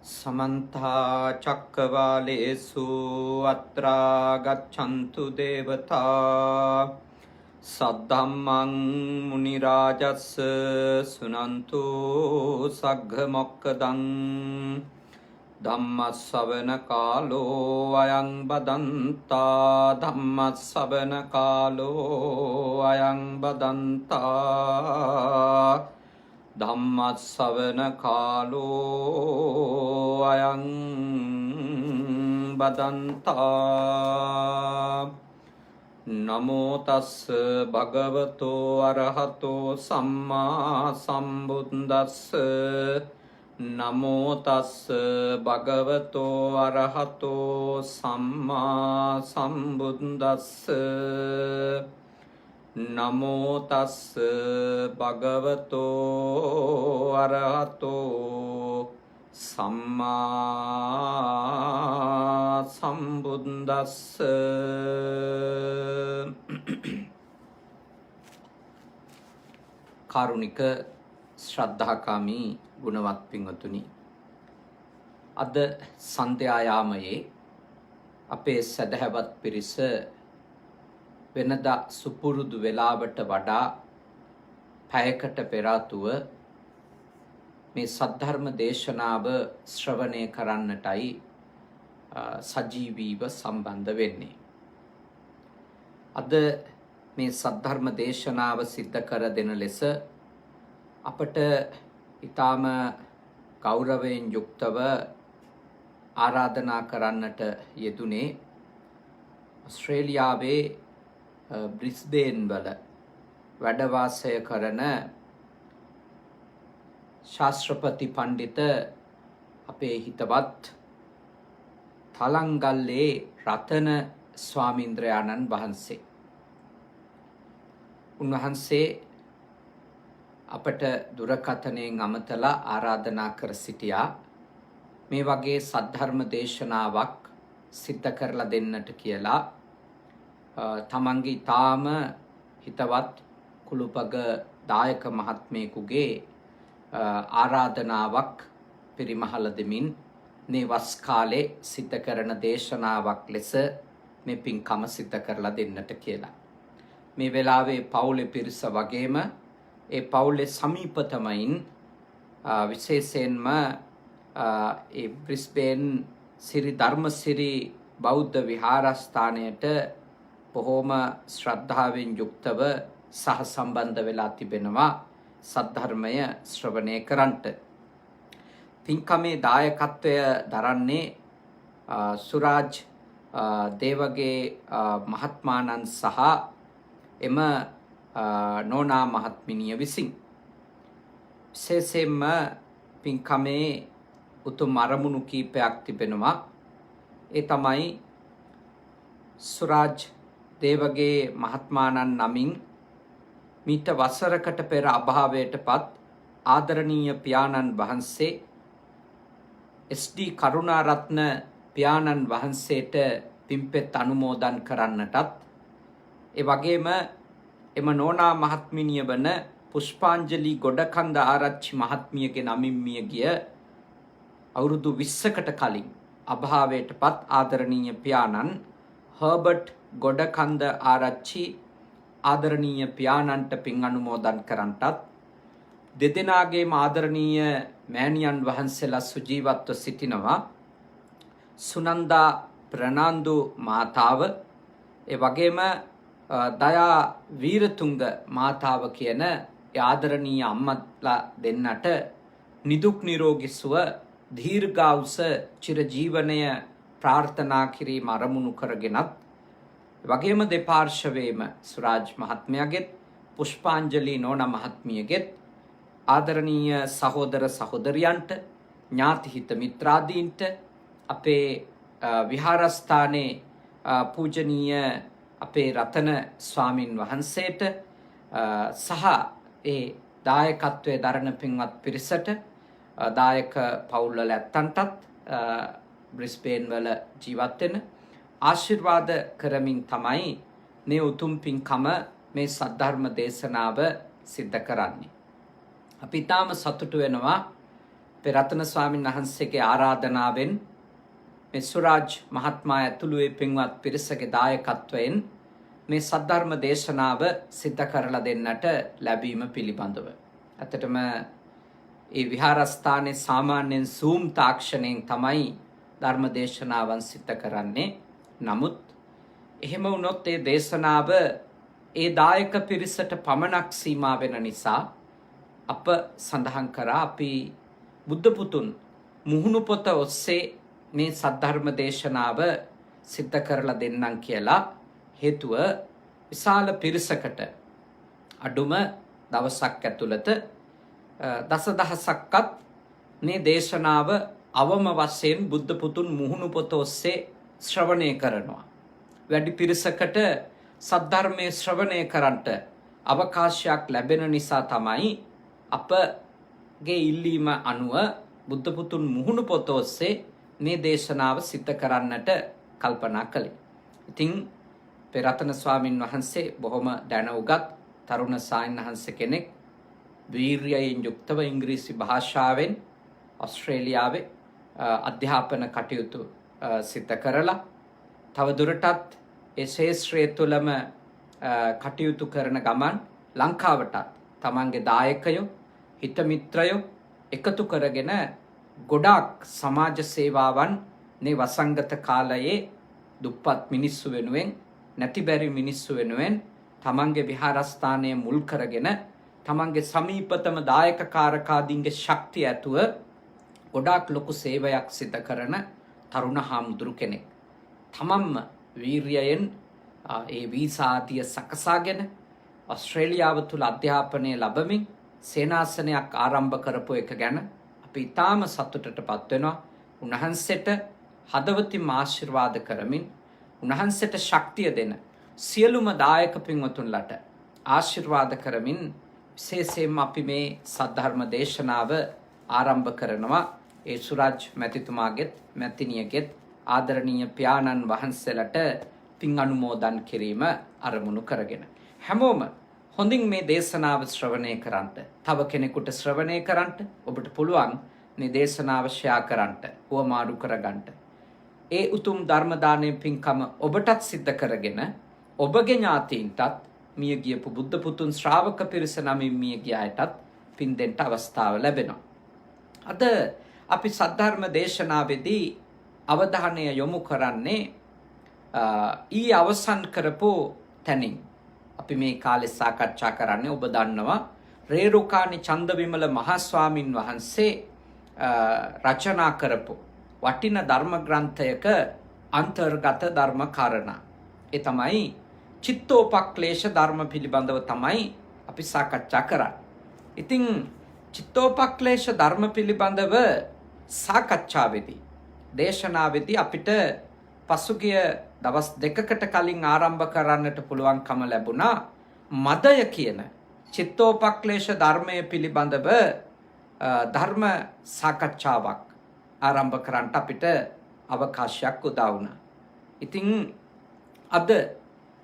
समन्ता चक्रवालेषु अत्रा गच्छन्तु देवता सद्धम्मं मुनिराजस्य सुनन्तु सग्गमोक्खदं धम्मश्रवणकालो अयं बदन्ता धम्मश्रवणकालो अयं बदन्ता धम्मश्रवणकालो अयं बदन्ता नमो तस् भगवतो अरहतो सम्मा सम्बुद्धस्स नमो तस् भगवतो अरहतो सम्मा सम्बुद्धस्स नमो तस् भगवतो अरहतो सम्मा सम्बुद्धस्स කාරුණික ශ්‍රද්ධාකාමී ගුණවත් පින්වතුනි අද සන්ධ්‍යා යාමයේ අපේ සදහවත් පිරිස වෙනදා සුපුරුදු වේලාවට වඩා පැයකට පෙර ආතුව මේ සද්ධර්ම දේශනාව ශ්‍රවණය කරන්නටයි සජීවීව සම්බන්ධ වෙන්නේ. අද මේ සද්ධර්ම දේශනාව සිද්ධ කර දෙන ලෙස අපට ඊටාම ගෞරවයෙන් යුක්තව ආරාධනා කරන්නට යෙදුනේ ඕස්ට්‍රේලියාවේ බ්‍රිස්බේන් වල වැඩ වාසය කරන ශාස්ත්‍රපති පඬිත අපේ හිතවත් තලංගල්ලේ රතන ස්වාමීන්ද්‍රයාණන් වහන්සේ. උන්වහන්සේ අපට දුරකථනයෙන් අමතලා ආරාධනා කර සිටියා මේ වගේ සද්ධර්ම දේශනාවක් සිද්ධ කරලා දෙන්නට කියලා. තමන්ගේ ඊටාම හිතවත් කුළුපග දායක මහත්මයෙකුගේ ආරාධනාවක් පරිමහල දෙමින් මේ වස් කාලේ සිද්ධ කරන දේශනාවක් ලෙස මේ පින්කම සිද්ධ කරලා දෙන්නට කියලා. මේ වෙලාවේ පවුලේ පිරිස වගේම ඒ පවුලේ සමීපතමයින් විශේෂයෙන්ම ඒ බ්‍රිස්බේන් සිරි ධර්මසිරි බෞද්ධ විහාරස්ථානයට බොහෝම ශ්‍රද්ධාවෙන් යුක්තව සහ සම්බන්ධ වෙලා තිබෙනවා සද්ධර්මය ශ්‍රවණය කරන්නට. පින්කමේ දායකත්වය දරන්නේ සුරාජ් දේවගේ මහත්මාණන් සහ එම නෝනා මහත්මිනිය විසින්. විශේෂයෙන්ම පින්කමේ උතුම් අරමුණු කීපයක් තිබෙනවා. ඒ තමයි සුරාජ් දේවගේ මහත්මාණන් නමින් මීට වසරකට පෙර අභාවයට පත් ආදරණීය පියාණන් වහන්සේ SD කරුණාරත්න පියාණන් වහන්සේට පින්පෙත් අනුමෝදන් කරන්නටත් ඒ වගේම එම නෝනා මහත්මිනිය වන පුෂ්පාංජලි ගොඩකන්ද ආරච්චි මහත්මියගේ නමින් මිය ගිය අවුරුදු 20කට කලින් අභාවයට පත් ආදරණීය පියාණන් හර්බර්ට් ගොඩකන්ද ආරච්චි ආදරණීය පියාණන්ට පින් අනුමෝදන් කරන්නටත් දෙදෙනාගේම ආදරණීය මෑණියන් වහන්සේලා සුජීවත්ව සිටිනවා. සුනන්දා ප්‍රනාන්දු මාතාව ඒ වගේම දයා වීරතුංග මාතාව කියන ආදරණීය අම්මලා දෙන්නට නිදුක් නිරෝගී සුව දීර්ඝායුෂ චිරජීවනය ප්‍රාර්ථනා කිරීම අරමුණු කරගෙනත් වගේම දෙපාර්ශවයේම සුරාජ් මහත්මයාගෙත් පුෂ්පාංජලි නෝනා මහත්මියගෙත් ආදරණීය සහෝදර සහෝදරියන්ට ඥාතිහිත මිත්‍රාදීන්ට අපේ විහාරස්ථානයේ පූජනීය අපේ රතන ස්වාමින් වහන්සේට සහ ඒ දායකත්වයේ දරන පින්වත් පිරිසට දායක පවුල්වල ඇත්තන්ටත් බ්‍රිස්බේන් වල ජීවත් වෙන ආශිර්වාද කරමින් තමයි මේ උතුම් පින්කම මේ සද්ධර්ම දේශනාව සිද්ධ කරන්නේ. අපි තාම සතුටු වෙනවා පෙරතන ස්වාමීන් වහන්සේගේ ආරාධනාවෙන් මේ සුරාජ් මහත්මයා ඇතුළු ඒ පින්වත් පිරිසගේ දායකත්වයෙන් මේ සද්ධර්ම දේශනාව සිද්ධ කරලා දෙන්නට ලැබීම පිළිබඳව. ඇත්තටම ඒ විහාරස්ථානයේ සාමාන්‍යයෙන් Zoom තාක්ෂණයෙන් තමයි ධර්ම දේශනාවන් සිද්ධ කරන්නේ. නමුත් එහෙම වුණොත් ඒ දේශනාව ඒ දායක පිරිසට පමණක් සීමා වෙන නිසා අප සඳහන් කරා අපි බුද්ධ පුතුන් මුහුණු පොත ඔස්සේ මේ සද්ධර්ම දේශනාව සිද්ධ කරලා දෙන්නම් කියලා. හේතුව විශාල පිරිසකට අඩුම දවසක් ඇතුළත දසදහසක්වත් මේ දේශනාව අවම වශයෙන් බුද්ධ පුතුන් මුහුණු පොත ඔස්සේ ශ්‍රවණය කරනවා. වැඩි පිරිසකට සද්ධර්මයේ ශ්‍රවණය කරන්නට අවකාශයක් ලැබෙන නිසා තමයි අපගේ ඉල්ලීම අනුව බුද්ධ පුතුන් මුහුණු පොත ඔස්සේ මේ දේශනාව සිද්ධ කරන්නට කල්පනා කළේ. ඉතින් පෙරතන ස්වාමින් වහන්සේ බොහොම දැන උගත් තරුණ සායන් වහන්සේ කෙනෙක්. වීර්යයෙන් යුක්තව ඉංග්‍රීසි භාෂාවෙන් ඕස්ට්‍රේලියාවේ අධ්‍යාපන කටයුතු සිද්ධ කරලා තව දුරටත් ඒ ශාස්ත්‍රය තුළම කටයුතු කරන ගමන් ලංකාවටත් තමන්ගේ දායකයෝ හිත මිත්‍රයෝ එකතු කරගෙන ගොඩාක් සමාජ සේවාවන් මේ වසංගත කාලයේ දුප්පත් මිනිස්සු වෙනුවෙන් නැති බැරි මිනිස්සු වෙනුවෙන් තමන්ගේ විහාරස්ථානය මුල් කරගෙන තමන්ගේ සමීපතම දායක කාරකාදීන්ගේ ශක්තිය ඇතුව ගොඩාක් ලොකු සේවයක් සිදු කරන තරුණ හාමුදුරු කෙනෙක්. තමන්ම වීර්යයෙන් ඒ වීසා ආදිය සකසාගෙන ඕස්ට්‍රේලියාව තුල අධ්‍යාපනය ලැබමින් සේනාසනයක් ආරම්භ කරපු එක ගැන අපි ඊටාම සතුටටපත් වෙනවා. උන්වහන්සේට හදවතින් ආශිර්වාද කරමින් උන්වහන්සේට ශක්තිය දෙන සියලුම දායක පින්වතුන්ලට ආශිර්වාද කරමින් විශේෂයෙන්ම අපි මේ සද්ධර්ම දේශනාව ආරම්භ කරනවා. ඒ සුරාජ් මැතිතුමාගෙත් මැතිණියගෙත් ආදරණීය පියාණන් වහන්සේලාට පින් අනුමෝදන් කිරීම අරමුණු කරගෙන හැමෝම හොඳින් මේ දේශනාව ශ්‍රවණය කරන්නට, තව කෙනෙකුට ශ්‍රවණය කරන්නට ඔබට පුළුවන් මේ දේශනාව ෂෙයා කරන්නට, උවමාරු කරගන්නට. ඒ උතුම් ධර්ම දානයේ පින්කම ඔබටත් සිද්ධ කරගෙන ඔබගේ ඥාතීන්ටත් මිය ගියපු බුද්ධ පුතුන් ශ්‍රාවක පිරිස නමින් මිය ගිය අයටත් පින් දෙන්න අවස්ථාව ලැබෙනවා. අද අපි සද්ධර්ම දේශනාවේදී අවධානය යොමු කරන්නේ ඊ අවසන් කරපු තැනින්. අපි මේ කාලේ සාකච්ඡා කරන්නේ ඔබ දන්නවා රේරුකාණි චන්දවිමල මහා ස්වාමින් වහන්සේ රචනා කරපු වටින ධර්ම ග්‍රන්ථයක අන්තර්ගත ධර්ම කාරණා. ඒ තමයි චිත්තෝපක්ලේශ ධර්ම පිළිබඳව තමයි අපි සාකච්ඡා කරන්නේ. ඉතින් චිත්තෝපක්ලේශ ධර්ම පිළිබඳව සාකච්ඡාවේදී දේශනාවේදී අපිට පසුගිය දවස් දෙකකට කලින් ආරම්භ කරන්නට පුළුවන්කම ලැබුණා මදය කියන චිත්තෝපක්ලේශ ධර්මයේ පිළිබඳව ධර්ම සාකච්ඡාවක් ආරම්භ කරන්නට අපිට අවකාශයක් උදා වුණා. ඉතින් අද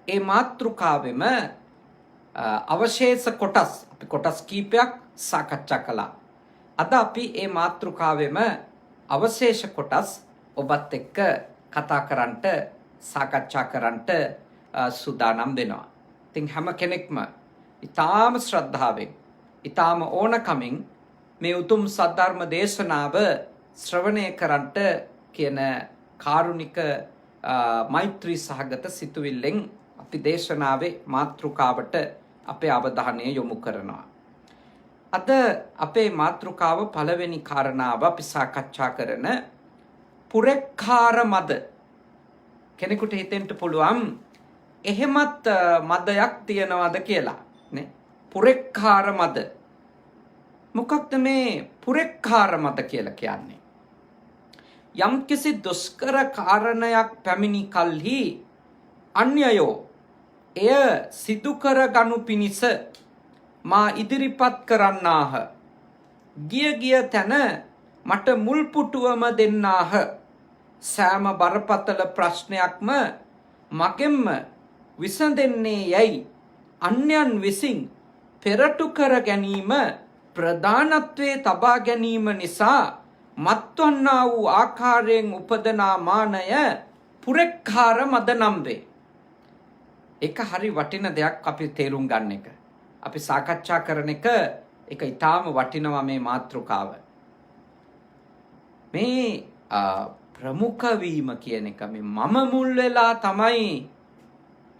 ඒ මාතෘකාවෙම අවශේෂ කොටස් අපි කොටස් කීපයක් සාකච්ඡා කළා. අද අපි ඒ මාතෘකාවෙම අවශේෂ කොටස් ඔබත් එක්ක කතා කරන්නට සාකච්ඡා කරන්නට සූදානම් වෙනවා. ඉතින් හැම කෙනෙක්ම ඊටාම ශ්‍රද්ධාවෙන් ඊටාම ඕනකමින් මේ උතුම් සද්ධර්ම දේශනාව ශ්‍රවණය කරන්නට කියන කාරුණික මෛත්‍රී සහගත සිතුවිල්ලෙන් අපි දේශනාවේ මාතෘකාවට අපේ අවධානය යොමු කරනවා. අද අපේ මාතෘකාව පළවෙනි කාරණාව අපි සාකච්ඡා කරන පුරෙක්කාර මද. කෙනෙකුට හිතෙන්න පුළුවන් එහෙමත් මදයක් තියනවද කියලා නේ. පුරෙක්කාර මද. මොකක්ද මේ පුරෙක්කාර මද කියලා කියන්නේ? යම්කිසි දුෂ්කර කාරණයක් පැමිණි කල්හි අන්‍යයෝ එය සිදු කර ගනු පිණිස මා ඉදිරිපත් කරන්නාහ. ගිය තැන මට මුල් පුටුවම දෙන්නාහ. සෑම බරපතල ප්‍රශ්නයක්ම මගෙන්ම විසඳෙන්නේ යයි අන්‍යයන් විසින් පෙරටු කර ගැනීම ප්‍රධානත්වයේ තබා ගැනීම නිසා මත්වන්නා වූ ආකාරයෙන් උපදනා මානය පුරෙක්කාර මද නම් වේ. ඒක හරි වටින දෙයක් අපි තේරුම් ගන්න එක. අපි සාකච්ඡා කරන එක ඒක ඊටාම වටිනවා මේ මාතෘකාව. මේ ප්‍රමුඛ වීම කියන එක මේ මම මුල් වෙලා තමයි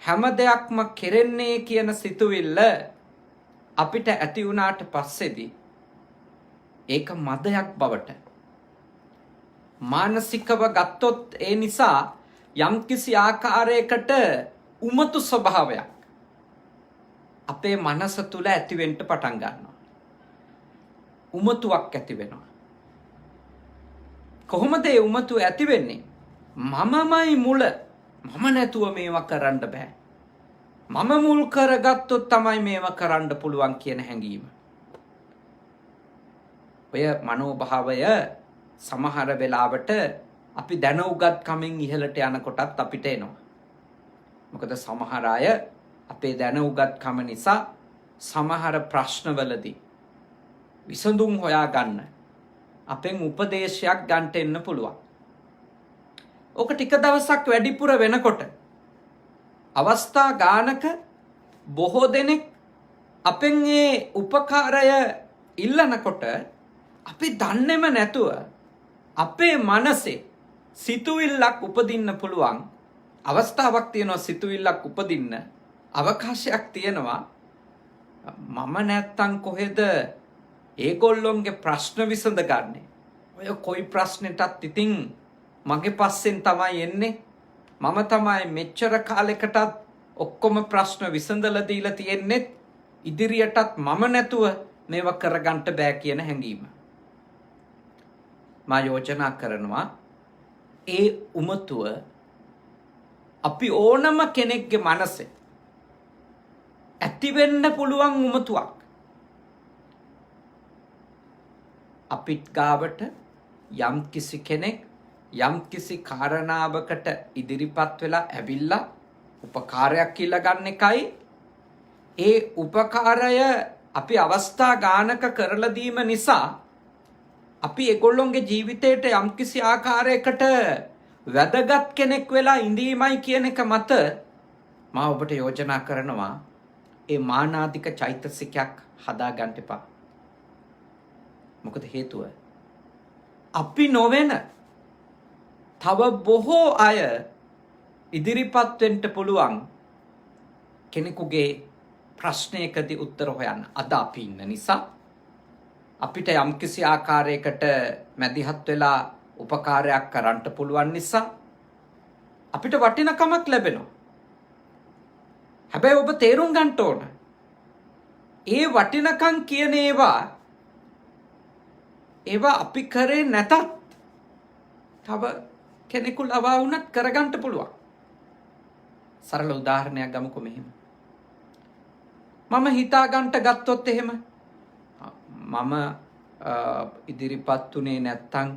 හැම දෙයක්ම කෙරෙන්නේ කියන සිතුවිල්ල අපිට ඇති වුණාට පස්සේදී ඒක මදයක් බවට මානසිකව ගත්තොත් ඒ නිසා යම්කිසි ආකාරයකට උමතු ස්වභාවයක් අපේ මනස තුල ඇති වෙන්න පටන් ගන්නවා. උමතුවක් ඇති වෙනවා. කොහොමද ඒ උමතුව ඇති වෙන්නේ? මමමයි මුල. මම නැතුව මේවා කරන්න බෑ. මම මුල් කරගත්තොත් තමයි මේවා කරන්න පුළුවන් කියන හැඟීම. ඔය මනෝභාවය සමහර වෙලාවට අපි දැනුගත් කමින් ඉහළට යනකොටත් අපිට එනවා. මොකද සමහර අය අපේ දැනුගත් කම නිසා සමහර ප්‍රශ්නවලදී විසඳුම් හොයා ගන්න අපෙන් උපදේශයක් ගන්නට එන්න පුළුවන්. ඕක ටික දවසක් වැඩිපුර වෙනකොට අවස්ථා ගානක බොහෝ දෙනෙක් අපෙන් ඒ උපකාරය ඉල්ලනකොට අපි දන්නේම නැතුව අපේ මනසේ සිතුවිල්ලක් උපදින්න පුළුවන් අවස්ථාවක් තියෙනවා. සිතුවිල්ලක් උපදින්න අවකාශයක් තියෙනවා. මම නැත්තම් කොහෙද ඒගොල්ලොන්ගේ ප්‍රශ්න විසඳගන්නේ? ඔය කොයි ප්‍රශ්නෙටත් ඉතින් මගේ පස්සෙන් තමයි එන්නේ. මම තමයි මෙච්චර කාලයකටත් ඔක්කොම ප්‍රශ්න විසඳලා දීලා තියෙන්නේ. ඉදිරියටත් මම නැතුව මේවා කරගන්න බෑ කියන හැඟීම. මා යෝජනා කරනවා ඒ උමතුව අපි ඕනම කෙනෙක්ගේ මනසේ ඇති වෙන්න පුළුවන් උමතුවක්. අපිට ගාවට යම් කිසි කෙනෙක් යම් කිසි කාරණාවකට ඉදිරිපත් වෙලා ඇවිල්ලා උපකාරයක් කියලා ගන්න එකයි. ඒ උපකාරය අපි අවස්ථා ගානක කරලා දීම නිසා අපි ඒගොල්ලොන්ගේ ජීවිතයට යම් කිසි ආකාරයකට වැදගත් කෙනෙක් වෙලා ඉඳීමයි කියන එක මත මා ඔබට යෝජනා කරනවා ඒ මානාධික චෛතසිකයක් හදා ගන්න එපා. මොකද හේතුව අපි නොවන තව බොහෝ අය ඉදිරිපත් වෙන්න පුළුවන් කෙනෙකුගේ ප්‍රශ්නයකදී උත්තර හොයන්න අද අපි ඉන්න නිසා අපිට යම්කිසි ආකාරයකට මැදිහත් වෙලා උපකාරයක් කරන්න පුළුවන් නිසා අපිට වටිනකමක් ලැබෙනවා. හැබැයි ඔබ තේරුම් ගන්න ඕන ඒ වටිනකම් කියන ඒවා අපි කරේ නැතත් තව කෙනෙකු ලවා වුණත් කරගන්න පුළුවන්. සරල උදාහරණයක් ගමුකෝ මෙහෙම. මම හිතා ගන්නට ගත්තොත් එහෙම මම ඉදිරිපත් උනේ නැත්තම්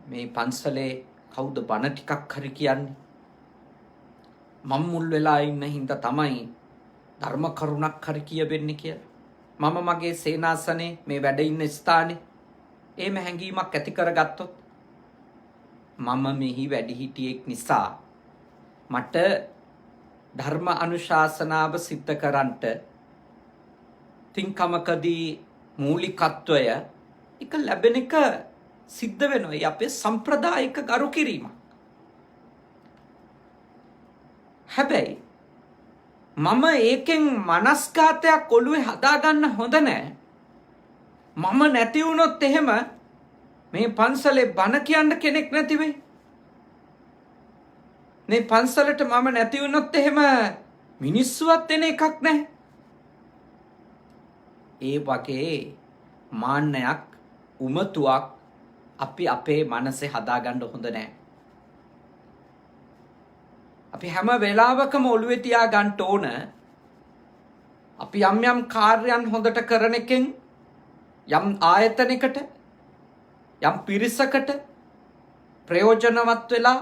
මේ පන්සලේ කවුද බණ ටිකක් හරි කියන්නේ? මම මුල් වෙලා ඉන්න හින්දා තමයි ධර්ම කරුණක් හරි කියවෙන්නේ කියලා. මම මගේ සේනාසනේ මේ වැඩ ඉන්න ස්ථානේ එහෙම හැඟීමක් ඇති කරගත්තොත් මම මෙහි වැඩිහිටියෙක් නිසා මට ධර්ම අනුශාසනාව සිද්ධ කරන්නට තින්කමකදී මූලිකත්වය එක ලැබෙන එක සිද්ධ වෙනවා. ඒ අපේ සම්ප්‍රදායික ගරු කිරීමක්. හැබැයි මම ඒකෙන් මනස්ගතයක් ඔළුවේ හදාගන්න හොඳ නැහැ. මම නැති වුණොත් එහෙම මේ පන්සලේ බණ කියන්න කෙනෙක් නැති වෙයි. මේ පන්සලට මම නැති වුණොත් එහෙම මිනිස්සුවත් එන එකක් නැහැ. ඒ වගේ මාන්නයක් උමතුවක් අපි අපේ මනසේ හදාගන්න හොඳ නැහැ. අපි හැම වෙලාවකම ඔළුවේ තියා ගන්න ඕන අපි යම් යම් කාර්යයන් හොඳට කරන එකෙන් යම් ආයතනයකට යම් පිරිසකට ප්‍රයෝජනවත් වෙලා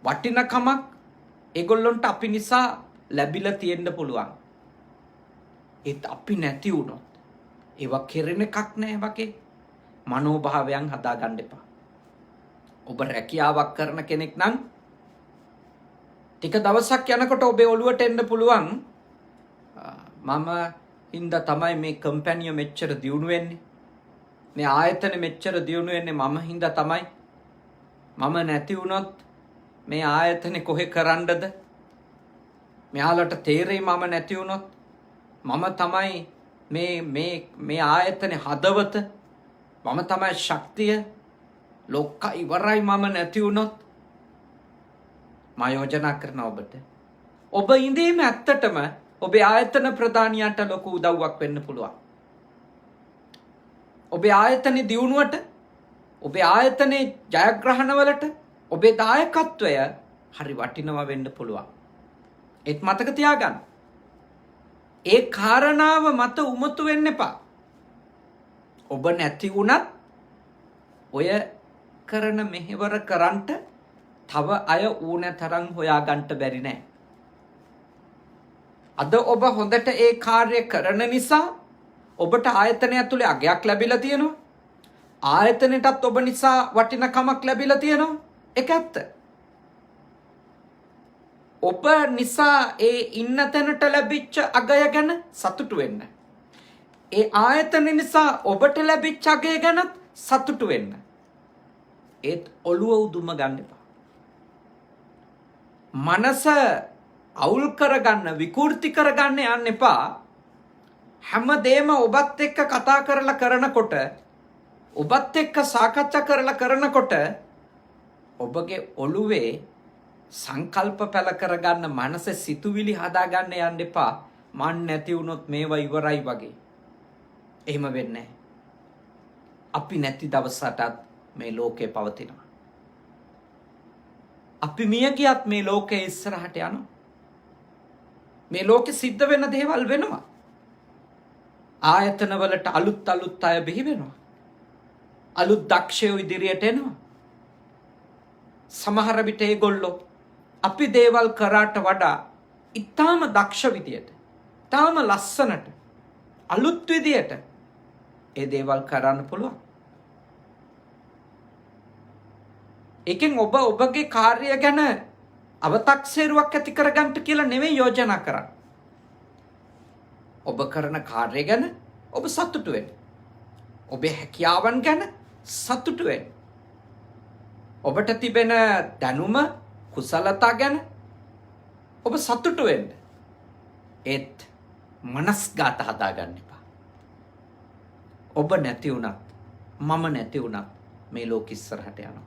වටිනකමක් ඒගොල්ලොන්ට අපි නිසා ලැබිලා තියෙන්න පුළුවන්. ඒත් අපි නැති වුණොත් ඒවා කෙරෙන එකක් නෑ වගේ මනෝභාවයන් හදාගන්න එපා. ඔබ රැකියාවක් කරන කෙනෙක් නම් ටික දවසක් යනකොට ඔබේ ඔළුවට එන්න පුළුවන් මම හින්දා තමයි මේ කම්පැනි මෙච්චර දියුණු වෙන්නේ. මේ ආයතන මෙච්චර දියුණු වෙන්නේ මම හින්දා තමයි. මම නැති වුණොත් මේ ආයතනේ කොහෙ කරන්නද? මෙයාලට තේරෙයි මම නැති වුණොත් මම තමයි මේ ආයතනේ හදවත. මම තමයි ශක්තිය. ලෝක ඉවරයි මම නැති වුණොත්. මා යෝජනා කරන ඔබට ඔබ ඉඳීම ඇත්තටම ඔබේ ආයතන ප්‍රධානියට ලොකු උදව්වක් වෙන්න පුළුවන්. ඔබේ ආයතනේ දියුණුවට, ඔබේ ආයතනේ ජයග්‍රහණවලට ඔබේ දායකත්වය හරි වටිනවා වෙන්න පුළුවන්. ඒත් මතක තියාගන්න. ඒ කාරණාව මත උමතු වෙන්න එපා. ඔබ නැති වුණත් ඔය කරන මෙහෙවර කරන්ට තව අය ඌන තරම් හොයාගන්න බැරි නෑ. අද ඔබ හොඳට ඒ කාර්ය කරන නිසා ඔබට ආයතනය ඇතුලේ අගයක් ලැබිලා තියෙනවා. ආයතනයටත් ඔබ නිසා වටිනකමක් ලැබිලා තියෙනවා. ඒක ඇත්ත. ඔබ නිසා ඒ ඉන්න තැනට ලැබිච්ච අගය ගැන සතුටු වෙන්න. ඒ ආයතන නිසා ඔබට ලැබිච්ච අගය ගැනත් සතුටු වෙන්න. ඒත් ඔළුව උදුම ගන්න එපා. මනස අවුල් කරගන්න, විකෘති කරගන්න යන්න එපා. හැමදේම ඔබත් එක්ක කතා කරලා කරනකොට, ඔබත් එක්ක සාකච්ඡා කරලා කරනකොට ඔබගේ ඔළුවේ සංකල්ප පැල කරගන්න, මනස සිතුවිලි හදාගන්න යන්න එපා. මන් නැති වුණොත් මේවා ඉවරයි වගේ. එහෙම වෙන්නේ නැහැ. අපි නැති දවසටත් මේ ලෝකේ පවතිනවා. අපි මිය ගියත් මේ ලෝකේ ඉස්සරහට යනවා. මේ ලෝකෙ සිද්ධ වෙන දේවල් වෙනවා. ආයතන වලට අලුත් අය බිහි වෙනවා. අලුත් දක්ෂයෝ ඉදිරියට එනවා. සමහර විට ඒගොල්ලෝ අපි දේවල් කරාට වඩා ඊටාම දක්ෂ විදියට, ඊටාම ලස්සනට, අලුත් විදියට ඒ දේවල් කරන්න පුළුවන්. එකෙන් ඔබ ඔබගේ කාර්ය ගැන අව탁සේරුවක් ඇති කරගන්න කියලා නෙවෙයි යෝජනා කරන්නේ. ඔබ කරන කාර්ය ගැන ඔබ සතුටු වෙන්න. ඔබේ හැකියාවන් ගැන සතුටු වෙන්න. ඔබට තිබෙන දැනුම, කුසලතා ගැන ඔබ සතුටු වෙන්න. ඒත් මනස්ගත හදාගන්න එපා. ඔබ නැති වුණත්, මම නැති වුණත් මේ ලෝක ඉස්සරහට යනවා.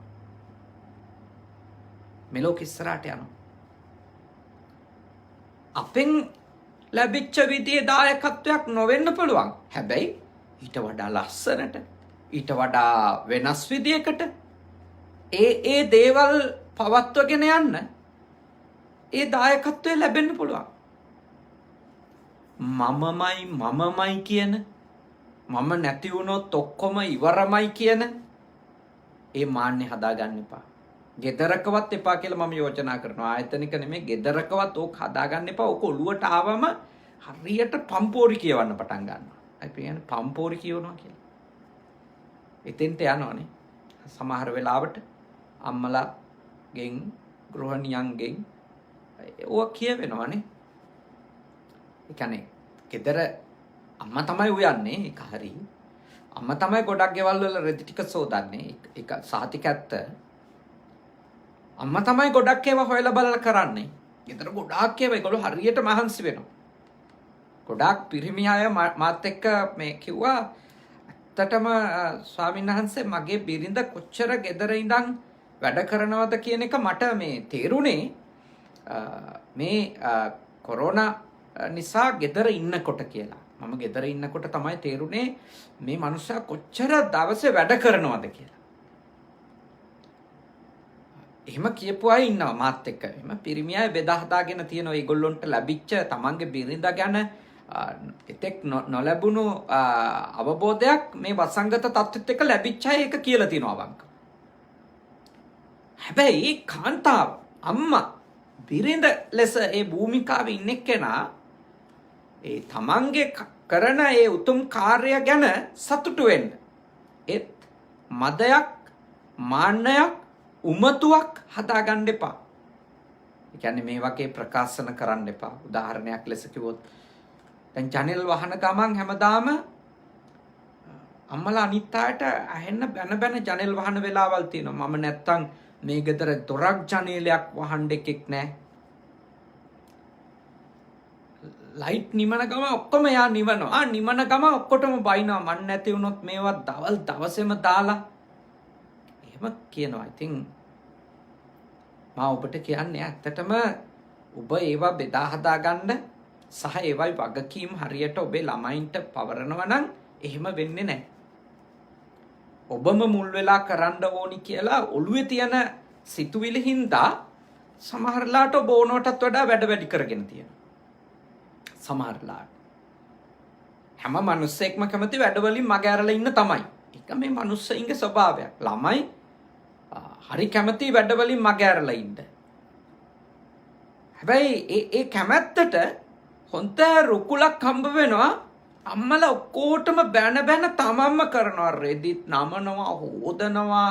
මේ ලෝක ඉස්සරහට යනවා. අපෙන් ලැබිච්ච විදිහේ දායකත්වයක් නොවෙන්න පුළුවන්. හැබැයි ඊට වඩා ලස්සනට, ඊට වඩා වෙනස් විදියකට ඒ දේවල් පවත්වගෙන යන්න ඒ දායකත්වය ලැබෙන්න පුළුවන්. මමමයි කියන, මම නැති වුණොත් ඔක්කොම ඉවරමයි කියන ඒ මාන්නේ හදාගන්න එපා. ගෙදරකවත් එපා කියලා මම යෝජනා කරනවා. ආයතනික නෙමෙයි, ගෙදරකවත් ඕක හදාගන්න එපා. ඕක ඔළුවට ආවම හරියට පම්පෝරි කියවන්න පටන් ගන්නවා. අපි කියන්නේ පම්පෝරි කියවනවා කියලා. එතෙන්ට යනවනේ. සමහර වෙලාවට අම්මලාගෙන්, ගෘහණියන්ගෙන් ඕක කියවෙනවනේ. ඒ කියන්නේ ගෙදර අම්මා තමයි උයන්නේ. ඒක හරි. අම්මා තමයි ගොඩක් ගෙවල් වල රෙදි ටික සෝදන්නේ. ඒක සාතික ඇත්ත. අම්මා තමයි ගොඩක් ඒවා හොයලා බලලා කරන්නේ. ගෙදර ගොඩාක් ඒවා ඒගොල්ලෝ හරියට මහන්සි වෙනවා. ගොඩාක් පිරිමි අය මාත් එක්ක මේ කිව්වා, ඇත්තටම ස්වාමීන් වහන්සේ මගේ බිරිඳ කොච්චර ගෙදර ඉඳන් වැඩ කරනවද කියන එක මට මේ තේරුනේ මේ කොරෝනා නිසා ගෙදර ඉන්නකොට කියලා. මම ගෙදර ඉන්නකොට තමයි තේරුනේ මේ මනුස්සයා කොච්චර දවසේ වැඩ කරනවද කියලා. එහෙම කියපු අය ඉන්නවා මාත් එක්ක. එහෙම පිරිමි අය බෙදා හදාගෙන තියෙනවා. ඒගොල්ලොන්ට ලැබිච්ච තමන්ගේ බිරිඳ ගැන එතෙක් නොලැබුණු අවබෝධයක් මේ වසංගත තත්ත්වෙත් එක්ක ලැබිච්ච අය ඒක කියලා තියෙනවා අවංක. හැබැයි කාන්තාව, අම්මා, බිරිඳ ලෙස ඒ භූමිකාවේ ඉන්න කෙනා ඒ තමන්ගේ කරන ඒ උතුම් කාර්ය ගැන සතුටු වෙන්න. ඒත් මදයක්, මාන්නයක්, උමතුවක් හදාගන්න එපා. ඒ කියන්නේ මේ වගේ ප්‍රකාශන කරන්න එපා. උදාහරණයක් ලෙස කිව්වොත් දැන් ජනෙල් වහන ගමන් හැමදාම අම්මලා අනිත් අයට ඇහෙන්න බැන ජනෙල් වහන වෙලාවල් තියෙනවා. මම නැත්තම් මේ ගෙදර දොරක් ජනේලයක් වහන්න එකෙක් නැහැ. ලයිට් නිමන ගම ඔක්කොම යා නිවනවා. නිමන ගම ඔක්කොටම බයිනවා. මන් නැති වුණොත් මේවා දවල් දවසේම දාලා එහෙම කියනවා. ඉතින් මම ඔබට කියන්නේ ඇත්තටම ඔබ ඒවා බෙදා හදා ගන්න සහ ඒවයි වගකීම් හරියට ඔබේ ළමයින්ට පවරනවා නම් එහෙම වෙන්නේ නැහැ. ඔබම මුල් වෙලා කරන්න ඕනි කියලා ඔළුවේ තියෙන සිතුවිලි හින්දා සමහරලාට ඔබ ඕනටත් වඩා වැඩ වැඩි කරගෙන තියෙනවා. සමහරලාට හැම මිනිස්සෙක්ම කැමති වැඩවලින් මග ඇරලා ඉන්න තමයි. ඒක මේ මිනිස්සෙයින්ගේ ස්වභාවයක්. ළමයි හරි කැමති වැඩවලින් මග ඇරලා ඉන්න. හැබැයි ඒ කැමැත්තට හොන්ත රුකුලක් හම්බ වෙනවා. අම්මලා ඔක්කොටම බැන තමන්ම කරනවා. රෙදිත් නමනවා, හොදනවා,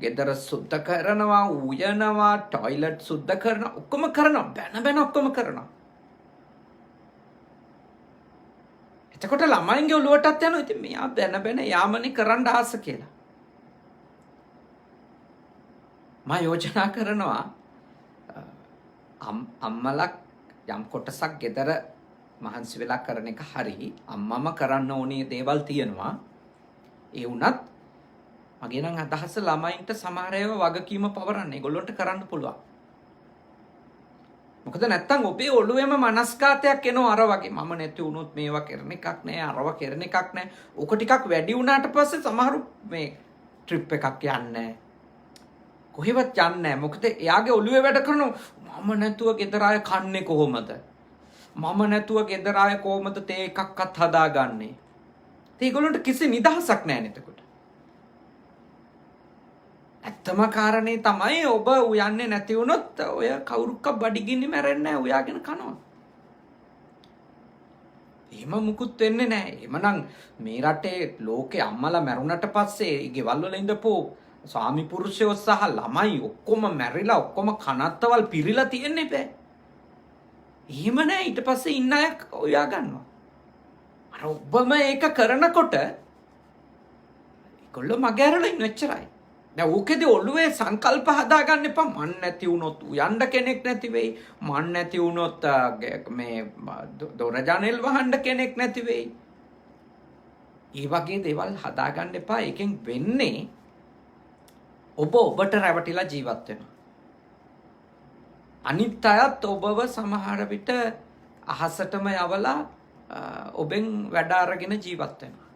ගෙදර සුද්ධ කරනවා, උයනවා, টয়ලට් සුද්ධ කරනවා, ඔක්කොම කරනවා. බැන ඔක්කොම කරනවා. එතකොට ළමයින්ගේ ඔළුවටත් යනවා ඉතින් මෙයා බැන යාමනේ කරන්න ආස කියලා. මම යෝජනා කරනවා අම්මලා යම් කොටසක් ගෙදර මහන්සි වෙලා කරන එක හරි. අම්මම කරන්න ඕනේ දේවල් තියෙනවා. ඒ වුණත් මගේ නම් අදහස ළමයින්ට සමහර ඒවා වගකීම පවරන්න ඒගොල්ලන්ට කරන්න පුළුවන්. මොකද නැත්තම් ඔබේ ඔළුවේම මනස්කාතයක් එනවා අර වගේ. මම නැති වුණොත් මේවා කරන එකක් නෑ, අරව කරන එකක් නෑ. ඕක ටිකක් වැඩි වුණාට පස්සේ සමහරු මේ ට්‍රිප් එකක් යන්නේ කොහෙවත් යන්නේ නැහැ. මොකද එයාගේ ඔළුවේ වැඩ කරනවා මම නැතුව ගෙදර අය කන්නේ කොහොමද? මම නැතුව ගෙදර අය කොහොමද තේ එකක්වත් හදාගන්නේ? ඒගොල්ලන්ට කිසි නිදහසක් නැහැ නේද? ඇත්තම කාරණේ තමයි ඔබ උයන්නේ නැති වුණොත් ඔය කවුරුක්ක බඩගිනි මැරෙන්නේ නැහැ උයාගෙන කනවා. එහෙම මුකුත් වෙන්නේ නැහැ. එහෙමනම් මේ රටේ ලෝකේ අම්මලා මැරුණට පස්සේ ගෙවල් වල ඉඳපෝ ස්වාමි පුරුෂයෝ සහ ළමයි ඔක්කොම මැරිලා ඔක්කොම කනත්තවල් පිරීලා තියෙන්නේ බෑ. එහෙම නැහැ. ඊට පස්සේ ඉන්න අය උයා ගන්නවා. අර ඔබම ඒක කරනකොට ඒගොල්ලෝ මග ඇරලා ඉන්න එච්චරයි. දැන් ඕකේදී ඔළුවේ සංකල්ප හදාගන්න එපා. මන් නැති වුණොත් උයන්න කෙනෙක් නැති වෙයි. මන් නැති වුණොත් මේ දොර ජනෙල් වහන්න කෙනෙක් නැති වෙයි. ඒ වගේ දේවල් හදාගන්න එපා. ඒකෙන් වෙන්නේ ඔබට රැවටිලා ජීවත් වෙනවා. අනිත් අයත් ඔබව සමහර විට අහසටම යවලා ඔබෙන් වැඩ අරගෙන ජීවත් වෙනවා.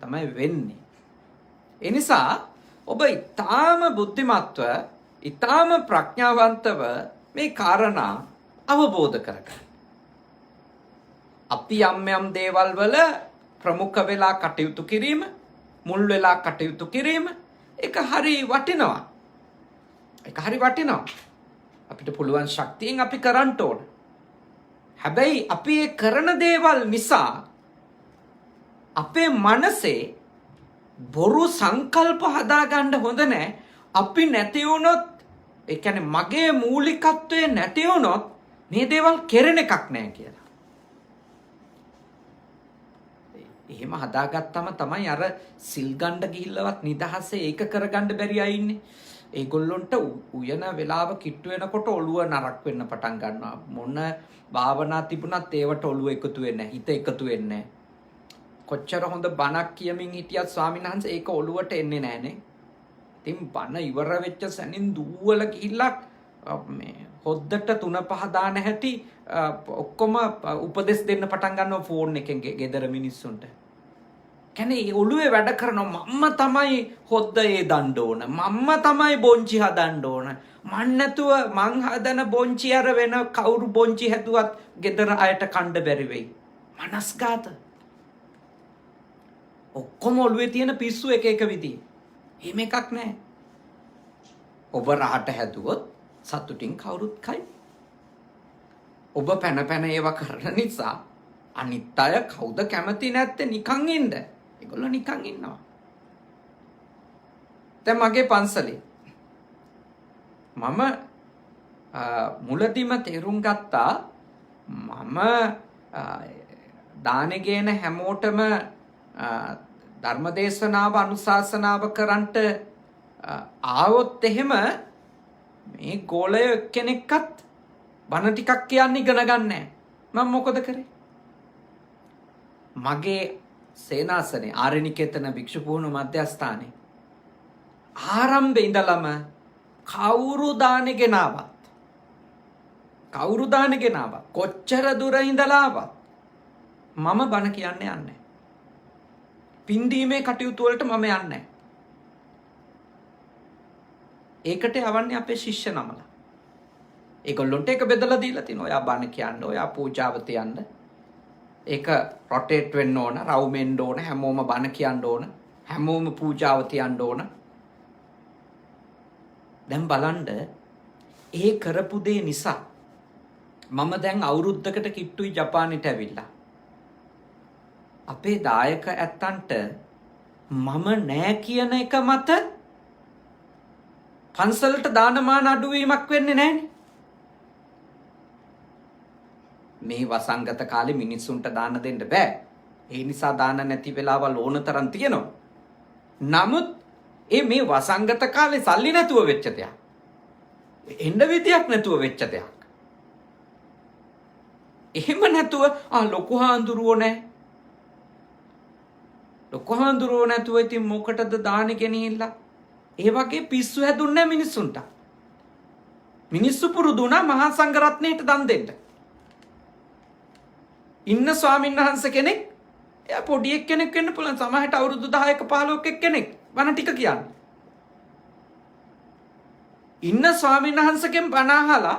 තමයි වෙන්නේ. ඒ නිසා ඔබ ඊටාම බුද්ධිමත්ව, ඊටාම ප්‍රඥාවන්තව මේ කාරණා අවබෝධ කරගන්න. අපි යම් දේවල් වල ප්‍රමුඛ වෙලා කටයුතු කිරීම, මුල් වෙලා කටයුතු කිරීම ඒක හරි වටිනවා. අපිට පුළුවන් ශක්තියෙන් අපි කරන්න ඕන. හැබැයි අපි ඒ කරන දේවල් නිසා අපේ මනසේ බොරු සංකල්ප හදාගන්න හොඳ නැහැ. අපි නැති වුණොත්, ඒ කියන්නේ මගේ මූලිකත්වය නැති වුණොත් මේ දේවල් කෙරෙන එකක් නැහැ කියලා. එහෙම හදාගත්තම තමයි අර සිල් ගන්න ගිහිල්ලවත් නිදහසේ ඒක කරගන්න බැරි අය ඉන්නේ. ඒගොල්ලොන්ට උයන වෙලාව කිට්ටු වෙනකොට ඔළුව නරක් වෙන්න පටන් ගන්නවා. මොන භාවනා තිබුණත් ඒවට ඔළුව එකතු වෙන්නේ නැහැ. හිත එකතු වෙන්නේ නැහැ. කොච්චර හොඳ බණක් කියමින් හිටියත් ස්වාමීන් වහන්සේ ඒක ඔළුවට එන්නේ නැහනේ. ඉතින් බණ ඉවර වෙච්ච සැනින් දුවල ගිහිල්ලා මේ හොද්දට 3-5 දාන හැටි ඔක්කොම උපදෙස් දෙන්න පටන් ගන්නවා ෆෝන් එකෙන් ගෙදර මිනිස්සුන්ට. කියන්නේ ඔළුවේ වැඩ කරනවා මම්ම තමයි හොද්ද ඒ දන්න ඕන. මම්ම තමයි බොංචි හදන්න ඕන. මන් නැතුව මං හදන බොංචි අර වෙන කවුරු බොංචි හැදුවත් ගෙදර අයට කණ්ඩ බැරි වෙයි. මනස්ගත. ඔක්කොම ඔළුවේ තියෙන පිස්සු එක විදිහේ. එහෙම එකක් නැහැ. ඔබ රහට හැදුවොත් සතුටින් කවුරුත් කයි. ඔබ පැන ඒවා කරන නිසා අනිත් අය කවුද කැමති නැත්තේ නිකන් ඉන්න? ඒගොල්ලෝ නිකන් ඉන්නවා. දැන් මගේ පන්සලේ මම මුලදීම තේරුම් ගත්තා මම දානෙ ගේන හැමෝටම ධර්මදේශනාව අනුශාසනාව කරන්නට ආවොත් එහෙම මේ ගෝලය කෙනෙක්වත් බණ ටිකක් කියන්න ඉගෙන ගන්නෑ. මම මොකද කරේ? මගේ සේනාසනේ ආරණිකේතන භික්ෂු පුහුණු මධ්‍යස්ථානයේ ආරම්භේ ඉඳලම කවුරු දානෙ ගෙනාවත් කොච්චර දුර ඉඳලා ආවත් මම බණ කියන්නේ යන්නේ. පින්දීමේ කටයුතු වලට මම යන්නේ. ඒකට යවන්නේ අපේ ශිෂ්‍ය නමලා. ඒගොල්ලොන්ට ඒක බෙදලා දීලා තිනවා. ඔයා බණ කියන්න, ඔයා පූජාව තියන්න. ඒක රොටේට් වෙන්න ඕන, රවුමෙන්න ඕන, හැමෝම බණ කියන්න ඕන, හැමෝම පූජාව තියන්න ඕන. දැන් බලන්න ඒ කරපු දේ නිසා මම දැන් අවුරුද්දකට කිට්ටුයි ජපානෙට ඇවිල්ලා. අපේ දායක ඇත්තන්ට මම නෑ කියන එක මත පන්සලට දානමාන අඩුවීමක් වෙන්නේ නෑනේ. මේ වසංගත කාලේ මිනිස්සුන්ට දාන දෙන්න බෑ. ඒ නිසා දාන නැති වෙලාවල් ඕන තරම් තියෙනවා. නමුත් මේ වසංගත කාලේ සල්ලි නැතුව වෙච්ච දෙයක්. එන්න විදියක් නැතුව වෙච්ච දෙයක්. එහෙම නැතුව ලොකු හාඳුරුවෝ නැහැ. ලොකු හාඳුරුවෝ නැතුව ඉතින් මොකටද දානෙ ගෙනිහිල්ලා? ඒ වගේ පිස්සු හැදුන්නේ මිනිස්සුන්ට. මිනිස්සු පුරුදු වුණා මහා සංඝරත්නයට දන් දෙන්න. ඉන්න ස්වාමීන් වහන්සේ කෙනෙක් එයා පොඩි එක්කෙනෙක් වෙන්න පුළුවන්. සමහරට අවුරුදු 10ක 15ක එක්කෙනෙක් බණ ටික කියන්නේ. ඉන්න ස්වාමීන් වහන්සේගෙන් බණ අහලා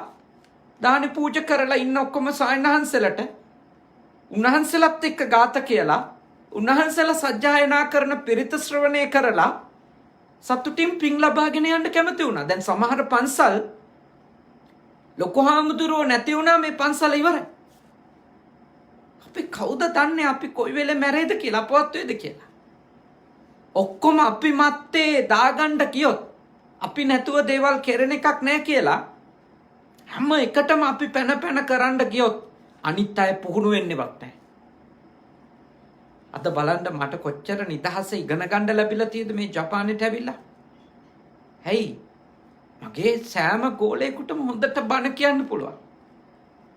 දානි පූජා කරලා ඉන්න ඔක්කොම ස්වාමීන් වහන්සේලට උන්වහන්සේලත් එක්ක ගාත කියලා උන්වහන්සේලා සජ්ජායනා කරන පිරිත ශ්‍රවණය කරලා සතුටින් පින් ලබාගෙන යන්න කැමති වුණා. දැන් සමහර පන්සල් ලොකු හාමුදුරුවෝ නැති වුණා මේ පන්සල ඉවරයි. අපි කවුද දන්නේ අපි කොයි වෙලේ මැරෙයිද කියලා අපවත් වෙයිද කියලා. ඔක්කොම අපි මත්තේ දාගන්න කියොත් අපි නැතුව දේවල් කෙරෙන එකක් නැහැ කියලා හැම එකටම අපි පැන කරන්න ගියොත් අනිත් අය පුහුණු වෙන්නේවත් නැහැ. අද බලන්න මට කොච්චර නිදහස ඉගෙන ගන්න ලැබිලා තියෙද මේ ජපානෙට ඇවිල්ලා. හැයි මගේ සෑම ගෝලයකටම හොඳට බණ කියන්න පුළුවන්.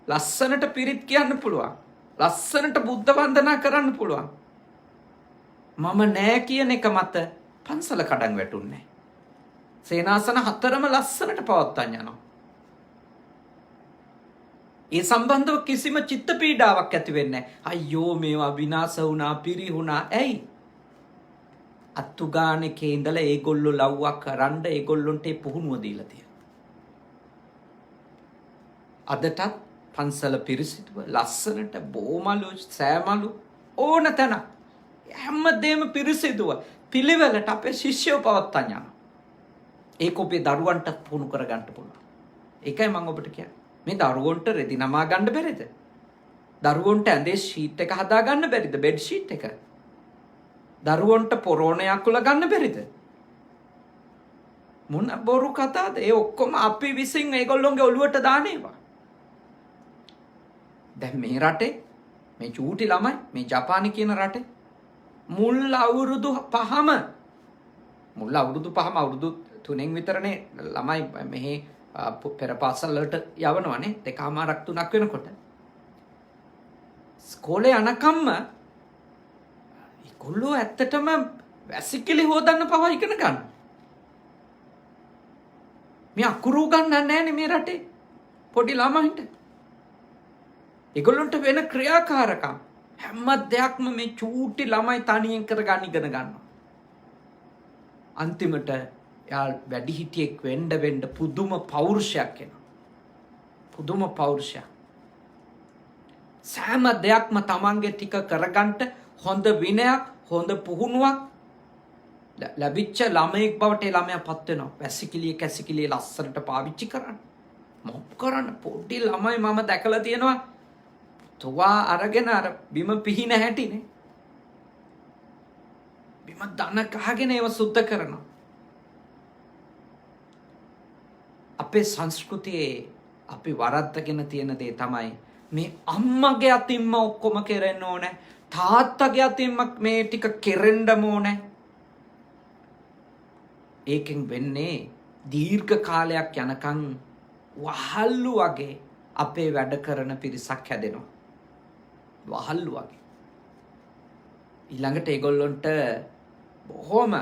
ලස්සනට පිරිත් කියන්න පුළුවන්. ලස්සනට බුද්ධ වන්දනා කරන්න පුළුවන්. මම නෑ කියන එක මත පන්සල කඩන් වැටුන්නේ. සේනාසන 4ම ලස්සනට පවත්වාගෙන යනවා. ඒ සම්බන්ධව කිසිම චිත්ත පීඩාවක් ඇති වෙන්නේ නැහැ. අයියෝ මේවා විනාශ වුණා, පිරිහුණා. ඇයි? අත්තුගානකේ ඉඳලා ඒගොල්ලෝ ලව්වක් කරන්න ඒගොල්ලොන්ට පුහුණුව දීලා තියෙනවා. අදටත් පන්සල පිරිසිදුව ලස්සනට බෝමලු, සෑමලු ඕන තැන හැමදේම පිරිසිදුව පිළිවෙලට අපේ ශිෂ්‍යව පවත්වාගෙන යනවා. ඒක ඔබේ දරුවන්ට පුහුණු කරගන්න පුළුවන්. ඒකයි මම ඔබට කියන්නේ. මේ දරුවන්ට රෙදි නමා ගන්න බැරිද? දරුවන්ට ඇඳේ ෂීට් එක හදා ගන්න බැරිද? බෙඩ් ෂීට් එක. දරුවන්ට පොරෝණයක් උල ගන්න බැරිද? මොන බොරු කතාවද? ඒ ඔක්කොම අපි විසින් ඒගොල්ලොන්ගේ ඔළුවට දාන ඒවා. දැන් මේ රටේ මේ චූටි ළමයි මේ ජපානි කියන රටේ මුල් අවුරුදු 5ම අවුරුදු 3න් විතරනේ ළමයි මෙහි පෙර පාසල් වලට යවනවනේ 2මාරක් 3ක් වෙනකොට. ස්කෝලේ යනකම්ම ඒගොල්ලෝ ඇත්තටම වැසිකිලි හොදන්න පවා ඉගෙන ගන්න. මේ අකුරු ගන්නන්නේ නැහැ මේ රටේ පොඩි ළමයින්ට. ඒගොල්ලන්ට වෙන ක්‍රියාකාරකම් හැම දෙයක්ම මේ චූටි ළමයි තනියෙන් කරගන්න ඉගෙන ගන්නවා. අන්තිමට යා වැඩිහිටියෙක් වෙන්න පුදුම පෞරුෂයක් එනවා. පුදුම පෞරුෂයක්. සෑම දෙයක්ම තමන්ගේ ටික කරගන්න හොඳ විනයක්, හොඳ පුහුණුවක් ලැබිච්ච ළමයෙක් බවට ළමයා පත් වෙනවා. වැසිකිළිය කැසිකිළිය ලස්සනට පාවිච්චි කරන්න. මොප් කරන්න පොඩි ළමයි මම දැකලා තියෙනවා තුවා අරගෙන අර බිම පිහින හැටිනේ. බිම දන කහගෙන ඒව සුද්ධ කරනවා. අපේ සංස්කෘතියේ අපි වරද්දගෙන තියෙන දේ තමයි මේ අම්මගේ අතින්ම ඔක්කොම කෙරෙන්න ඕනේ. තාත්තගේ අතින්ම මේ ටික කෙරෙන්නම ඕනේ. ඒකෙන් වෙන්නේ දීර්ඝ කාලයක් යනකම් වහල්ලු වගේ අපේ වැඩ කරන පිරිසක් හැදෙනවා. වහල්ලු වගේ. ඊළඟට ඒගොල්ලොන්ට බොහොම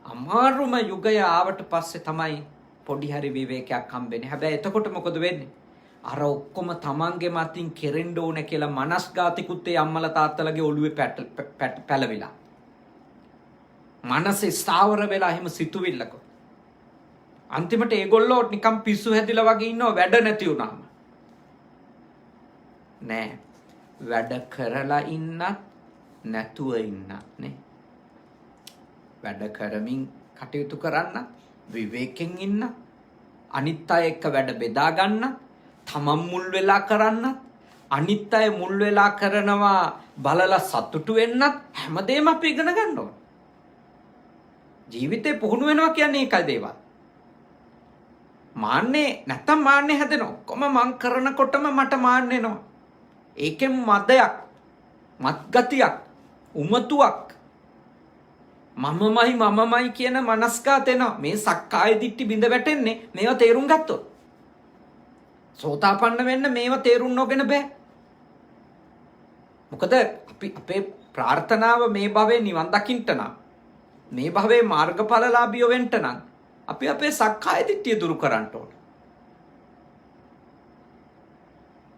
අමාරුම යුගය ආවට පස්සේ තමයි පොඩි හරි විවේකයක් හම්බෙන්නේ. හැබැයි එතකොට මොකද වෙන්නේ? අර ඔක්කොම තමන්ගේ මතින් කෙරෙන්න ඕනේ කියලා මනස්ගාතිකුත් ඒ අම්මලා තාත්තලාගේ ඔළුවේ පැලවිලා. මනසේ ස්ථාවර වෙලා එහෙම සිතුවිල්ලක. අන්තිමට ඒගොල්ලෝ නිකන් පිස්සු හැදිලා වගේ ඉන්නවා වැඩ නැති වුණාම. නෑ. වැඩ කරලා ඉන්නත් නැතුව ඉන්නත් නේ. වැඩ කරමින් කටයුතු කරන්න, විවේකයෙන් ඉන්න, අනිත් අය එක්ක වැඩ බෙදා ගන්න, තමන් මුල් වෙලා කරන්න, අනිත් අය මුල් වෙලා කරනවා බලලා සතුටු වෙන්නත් හැමදේම අපි ඉගෙන ගන්න ඕන. ජීවිතේ පුහුණු වෙනවා කියන්නේ ඒකයි දේවල්. මාන්නේ නැත්තම් මාන්නේ හැදෙනවා. ඔක්කොම මං කරනකොටම මට මාන්නේ එනවා. ඒකෙන් මදයක්, මත්ගතියක්, උමතුවක්, මමමයි කියන මනස්කාත එනවා. මේ සක්කාය දිට්ඨි බිඳ වැටෙන්නේ මේවා තේරුම් ගත්තොත්. සෝතාපන්න වෙන්න මේවා තේරුම් නොගෙන බෑ. මොකද අපි අපේ ප්‍රාර්ථනාව මේ භවයේ නිවන් දකින්න නම්, මේ භවයේ මාර්ගඵලලාභියෝ වෙන්න නම් අපි අපේ සක්කාය දිට්ඨිය දුරු කරන්න ඕන.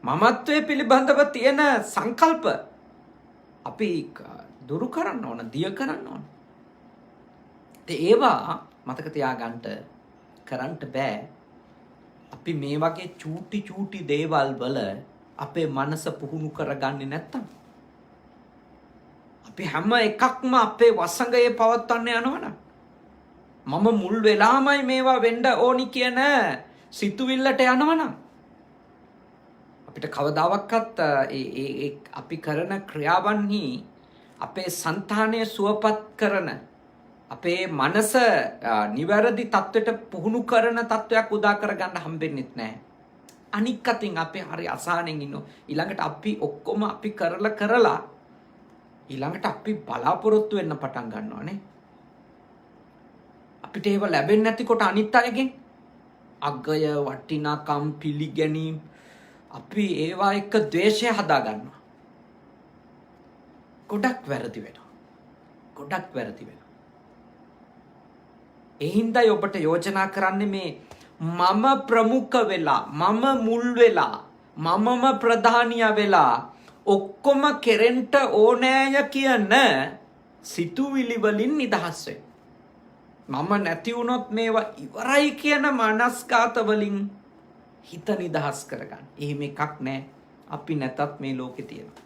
මමත්වයේ පිළිබඳව තියෙන සංකල්ප අපි දුරු කරන්න ඕන, දිය කරන්න ඕන. ඒවා මතක තියාගන්න කරන්න බෑ. අපි මේ වගේ චූටි දේවල් වල අපේ මනස පුහුණු කරගන්නේ නැත්තම් අපි හැම එකක්ම අපේ වසඟයේ පවත්වන්න යනවනම්, මම මුල් වෙලාමයි මේවා වෙන්න ඕනි කියන සිතුවිල්ලට යනවනම් අපිට කවදාවත් අපි කරන ක්‍රියාවන්හි අපේ సంతානය සුවපත් කරන, අපේ මනස නිවැරදි තත්වයට පුහුණු කරන තත්වයක් උදා කරගන්න හම්බෙන්නේ නැහැ. අනික් අතින් අපි හරි අසහනෙන් ඉන්නවා. ඊළඟට අපි ඔක්කොම අපි කරලා ඊළඟට අපි බලාපොරොත්තු වෙන්න පටන් ගන්නවානේ. අපිට ඒව ලැබෙන්නේ නැතිකොට අනිත් අයගෙන් අගය, වටිනාකම්, පිළිගැනීම් අපි ඒවා එක්ක ද්වේෂය හදා ගන්නවා. ගොඩක් වැරදි වෙනවා. ඒ හින්දායි ඔබට යෝජනා කරන්නේ මේ මම ප්‍රමුඛ වෙලා, මම මුල් වෙලා, මමම ප්‍රධානියා වෙලා ඔක්කොම කෙරෙන්න ඕනෑය කියන සිතුවිලි වලින් නිදහස් වෙන්න. මම නැති වුණොත් මේවා ඉවරයි කියන මනස්ගත වලින් හිත නිදහස් කරගන්න. එහෙම එකක් නැහැ. අපි නැතත් මේ ලෝකේ තියෙනවා.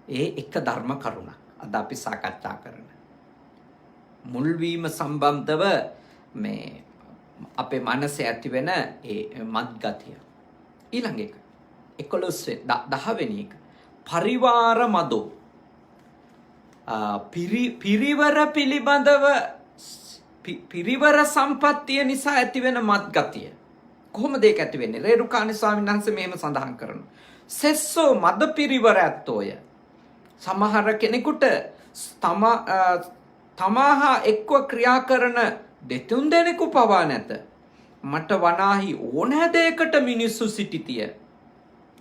ඒ එක ධර්ම කරුණක් අද අපි සාකච්ඡා කරන. මුල්වීම සම්බන්ධව මේ අපේ මනසේ ඇති වෙන ඒ මත්ගතිය. ඊළඟ එක 10 වෙනි එක පරිවාර මදෝ. පිරිවර පිළිබඳව පිරිවර සම්පත්තිය නිසා ඇති වෙන මත්ගතිය. කොහොමද ඒක ඇති වෙන්නේ? රේරුකාණේ ස්වාමීන් වහන්සේ මෙහෙම සඳහන් කරනවා. සෙස්සෝ මද පිරිවර ඇත්තෝය. සමහර කෙනෙකුට තමාහා එක්ව ක්‍රියා කරන දෙතුන් දෙනෙකු පවා නැත. මට වනාහි ඕනෑ දෙයකට මිනිස්සු සිටිතිය.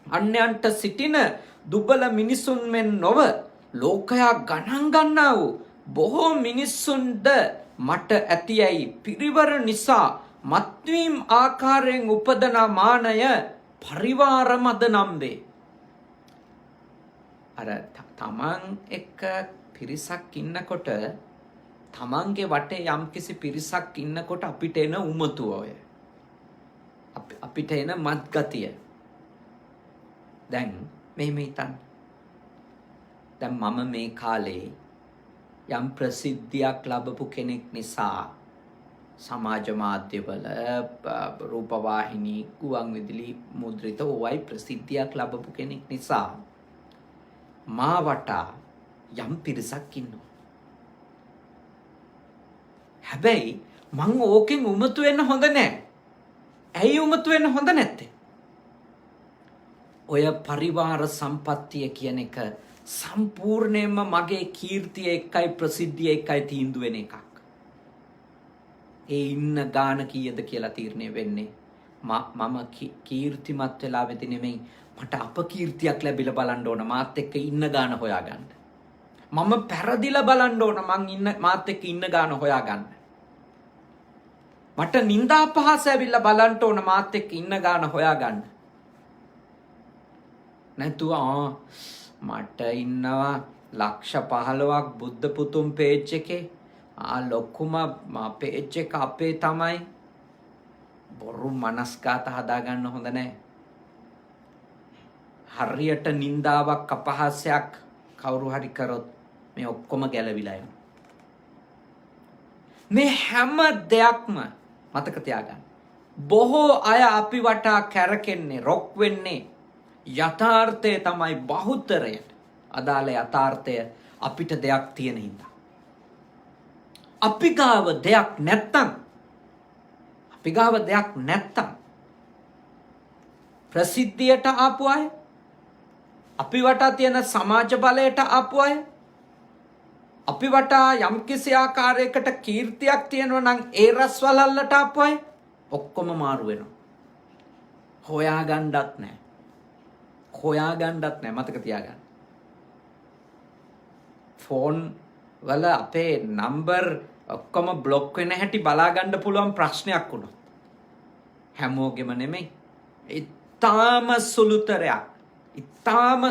අන්‍යයන්ට සිටින දුබල මිනිසුන් මෙන් නොව ලෝකයා ගණන් ගන්නා වූ බොහෝ මිනිස්සුන්ද මට ඇතියයි පිරිවර නිසා මත්වීම් ආකාරයෙන් උපදන මානය පරිවාර මද නම් වේ. අර තමන් එක්ක පිරිසක් ඉන්නකොට, තමන්ගේ වටේ යම්කිසි පිරිසක් ඉන්නකොට අපිට එන උමතුව ඔය. අපිට එන මත්ගතිය. දැන් මෙහෙම හිතන්න. දැන් මම මේ කාලේ යම් ප්‍රසිද්ධියක් ලැබපු කෙනෙක් නිසා සමාජ මාධ්‍යවල රූපවාහිනී ගුවන් විදුලි මුද්‍රිත ඕවයි ප්‍රසිද්ධියක් ලැබපු කෙනෙක් නිසා මා වටා යම් පිරිසක් ඉන්නවා. හැබැයි මං ඕකෙන් උමතු වෙන්න හොඳ නැහැ. ඇයි උමතු වෙන්න හොඳ නැත්තේ? ඔය පරිවාර සම්පත්තිය කියන එක සම්පූර්ණයෙන්ම මගේ කීර්තිය එක්කයි ප්‍රසිද්ධිය එක්කයි තීන්දුව වෙන එකක්. ඒ ඉන්න ගාන කීයද කියලා තීරණය වෙන්නේ මම කීර්තිමත් වෙලා වෙති නෙමෙයි, මට අපකීර්තියක් ලැබිලා බලන්න ඕන මාත් එක්ක ඉන්න ගාන හොයාගන්න. මම පෙරදිලා බලන්න ඕන මාත් එක්ක ඉන්න ගාන හොයාගන්න. මට නින්දා පහස ඇවිල්ලා බලන්න ඕන මාත් එක්ක ඉන්න ගාන හොයාගන්න. නැතුව මට ඉන්නවා ලක්ෂ 15ක් බුද්ධ පුතුම් පේජ් එකේ ලොකුම පේජ් එක අපේ තමයි. බොරු මනස්ගත හදාගන්න හොඳ නැහැ. හරියට නින්දාවක් අපහාසයක් කවුරු හරි කරොත් මේ ඔක්කොම ගැලවිලා යනවා. මේ හැම දෙයක්ම මතක තියාගන්න. බොහෝ අය අපි වටා කැරකෙන්නේ, රොක් වෙන්නේ යථාර්ථය තමයි බහුතරයට අදාළ යථාර්ථය අපිට දෙයක් තියෙන හින්දා. අපි ගාව දෙයක් නැත්තම් ප්‍රසිද්ධියට ආපු අය, අපි වටා තියෙන සමාජ බලයට ආපු අය, අපි වටා යම්කිසි ආකාරයකට කීර්තියක් තියෙනවා නම් ඒ රස්වලල්ලට ආපු අය ඔක්කොම මාරු වෙනවා. හොයාගන්නත් නැහැ. මතක තියාගන්න. ෆෝන් වල අපේ නම්බර් ඔක්කොම බ්ලොක් වෙන හැටි බලාගන්න පුළුවන් ප්‍රශ්නයක් වුණොත් හැමෝගෙම නෙමෙයි, ඉතාම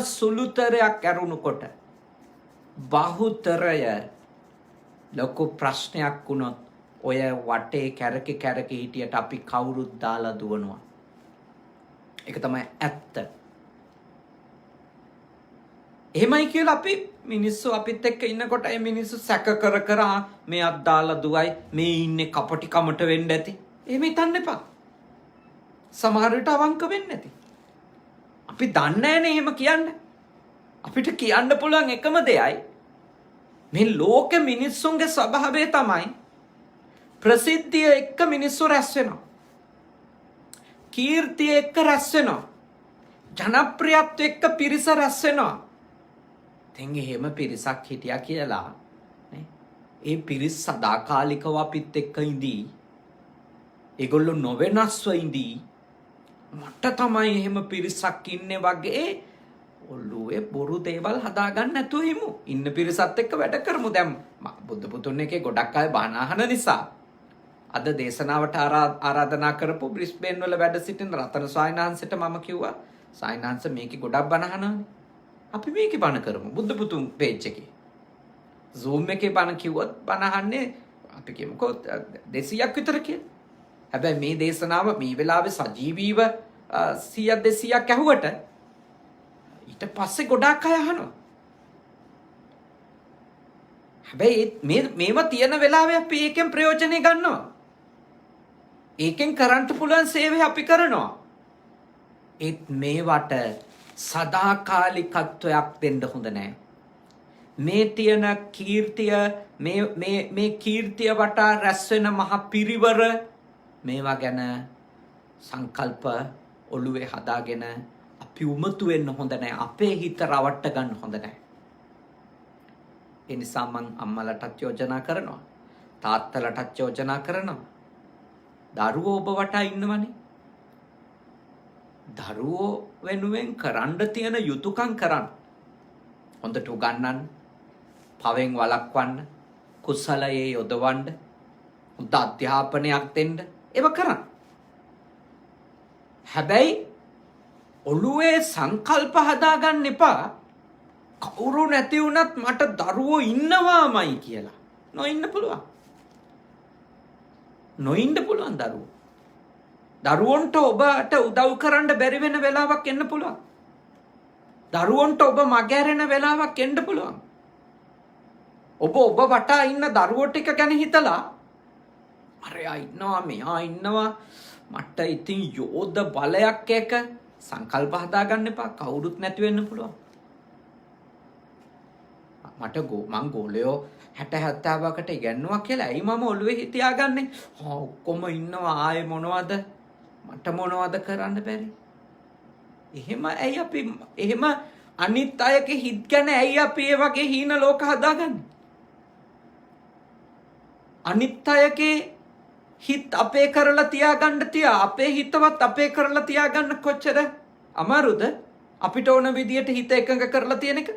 සුළුතරයක් ඇරුණුකොට බහුතරය ලොකු ප්‍රශ්නයක් වුණොත් ඔය වටේ කැරකි හිටියට අපි කවුරුත් දාලා දුවනවා. ඒක තමයි ඇත්ත. එහෙමයි කියලා අපි මිනිස්සු අපිත් එක්ක ඉන්නකොට ඒ මිනිස්සු සැක කර මේ අත් දාලා දුවයි, මේ ඉන්නේ කපටිකමට වෙන්න ඇති. එහෙම හිතන්න එපා. සමහර විට අවංක වෙන්න ඇති. අපි දන්නේ නැනේ එහෙම කියන්නේ. අපිට කියන්න පුළුවන් එකම දෙයයි මේ ලෝකෙ මිනිස්සුන්ගේ ස්වභාවය තමයි ප්‍රසිද්ධිය එක්ක මිනිස්සු රැස් වෙනවා. කීර්තිය එක්ක රැස් වෙනවා. ජනප්‍රියත්වය එක්ක පිරිස රැස් වෙනවා. දැන් එහෙම පිරිසක් හිටියා කියලා නේ. ඒ පිරිස සදාකාලිකව අපිත් එක්ක ඉඳී. ඒගොල්ලෝ නොවෙනස්ව ඉඳී. මට තමයි එහෙම පිරිසක් ඉන්නේ වගේ ඔළුවේ බොරු දේවල් හදාගන්න නැතුව හිමු. ඉන්න පිරිසත් එක්ක වැඩ කරමු. දැන් බුද්ධ පුතුන් එකේ ගොඩක් අය බණ අහන නිසා අද දේශනාවට ආරාධනා කරපු බ්‍රිස්බේන් වල වැඩ සිටින රතන සායනහන්සට මම කිව්වා, සායනහන්ස මේකේ ගොඩක් බණ අහනවානේ. අපි මේකේ බණ කරමු. බුද්ධ පුතුන් පේජ් එකේ Zoom එකේ බණ කිව්වොත් බණ අහන්නේ අපි කියමුකෝ 200ක් විතර කියලා. හැබැයි මේ දේශනාව මේ වෙලාවේ සජීවීව 100ක් 200ක් ඇහුවට ඊට පස්සේ ගොඩාක් අය අහනවා. හැබැයි මේවා තියෙන වෙලාවේ අපි ඒකෙන් ප්‍රයෝජනෙ ගන්නවා. ඒකෙන් කරන්න පුළුවන් සේවය අපි කරනවා. ඒත් මේවට සදාකාලිකත්වයක් දෙන්න හොඳ නැහැ. මේ තියෙන කීර්තිය, මේ කීර්තිය වටා රැස් වෙන මහ පිරිවර, මේවා ගැන සංකල්ප ඔළුවේ හදාගෙන අපි උමතු වෙන්න හොඳ නැහැ. අපේ හිත රවට්ට ගන්න හොඳ නැහැ. ඒ නිසා මං අම්මලටත් යෝජනා කරනවා, තාත්තලටත් යෝජනා කරනවා. දරුවෝ ඔබ වටා ඉන්නවනේ. දරුවෝ වෙනුවෙන් කරන්න තියෙන යුතුයකම් කරන්න. හොඳට උගන්වන්න, පවෙන් වළක්වන්න, කුසලයේ යොදවන්න, හොඳ අධ්‍යාපනයක් දෙන්න. ඒව කරන්න. හැබැයි ඔළුවේ සංකල්ප හදාගන්න එපා. කවුරු නැති වුණත් මට දරුවෝ ඉන්නවාමයි කියලා. නොඉන්න පුළුවන් දරුවෝ. දරුවන්ට ඔබට උදව් කරන්න බැරි වෙන වෙලාවක් එන්න පුළුවන්. දරුවන්ට ඔබ මගහැරෙන වෙලාවක් එන්න පුළුවන්. ඔබ වටා ඉන්න දරුවෝ ටික ගැන හිතලා අරයා ඉන්නවා මෙයා ඉන්නවා මට ඉතින් යෝධ බලයක් එක සංකල්ප හදාගන්න එපා. කවුරුත් නැති වෙන්න පුළුවන්. මට මං ගෝලයෝ 60 70කට ඉගෙනුවා කියලා ඇයි මම ඔළුවේ තියාගන්නේ? ඔක්කොම ඉන්නවා ආයේ මොනවද? මට මොනවද කරන්න බැරි? එහෙම ඇයි අපි එහෙම අනිත් අයගේ හිත් ගැන ඇයි අපි ඒ වගේ හීන ලෝක හදාගන්නේ? අනිත් අයගේ හිත අපේ කරලා තියාගන්න අපේ හිතවත් අපේ කරලා තියාගන්න කොච්චර අමාරුද? අපිට ඕන විදියට හිත එකඟ කරලා තියෙන එක.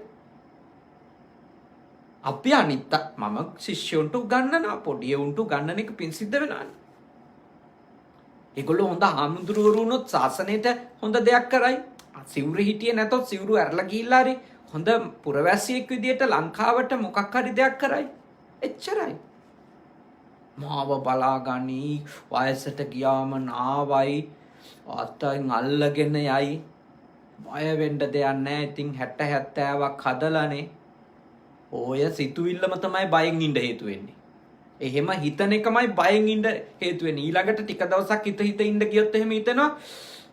අපි අනිත් මම ශිෂ්‍යයන්ට උගන්වනවා පොඩි උන්ට උගන්වන එක පින් සිද්ධ වෙනවානේ. ඒගොල්ලෝ හොඳ ආමුදුරුවරු වුණොත් ශාසනයට හොඳ දෙයක් කරයි. සිවුරු හිටියේ නැතොත් සිවුරු ඇරලා ගිහිල්ලා හරි හොඳ පුරවැසියෙක් විදියට ලංකාවට මොකක් හරි දෙයක් කරයි. එච්චරයි. මාව බලාගනි වයසට ගියාම නාවයි අතෙන් අල්ලගෙන යයි බය වෙන්න දෙයක් නැහැ. ඉතින් 60 70ක් හදලානේ. ඔය සිතුවිල්ලම තමයි බයෙන් ඉඳ හේතු වෙන්නේ. එහෙම හිතන එකමයි බයෙන් ඉඳ හේතු වෙන්නේ. ඊළඟට ටික දවසක් හිත ඉඳ ගියොත් එහෙම හිතනවා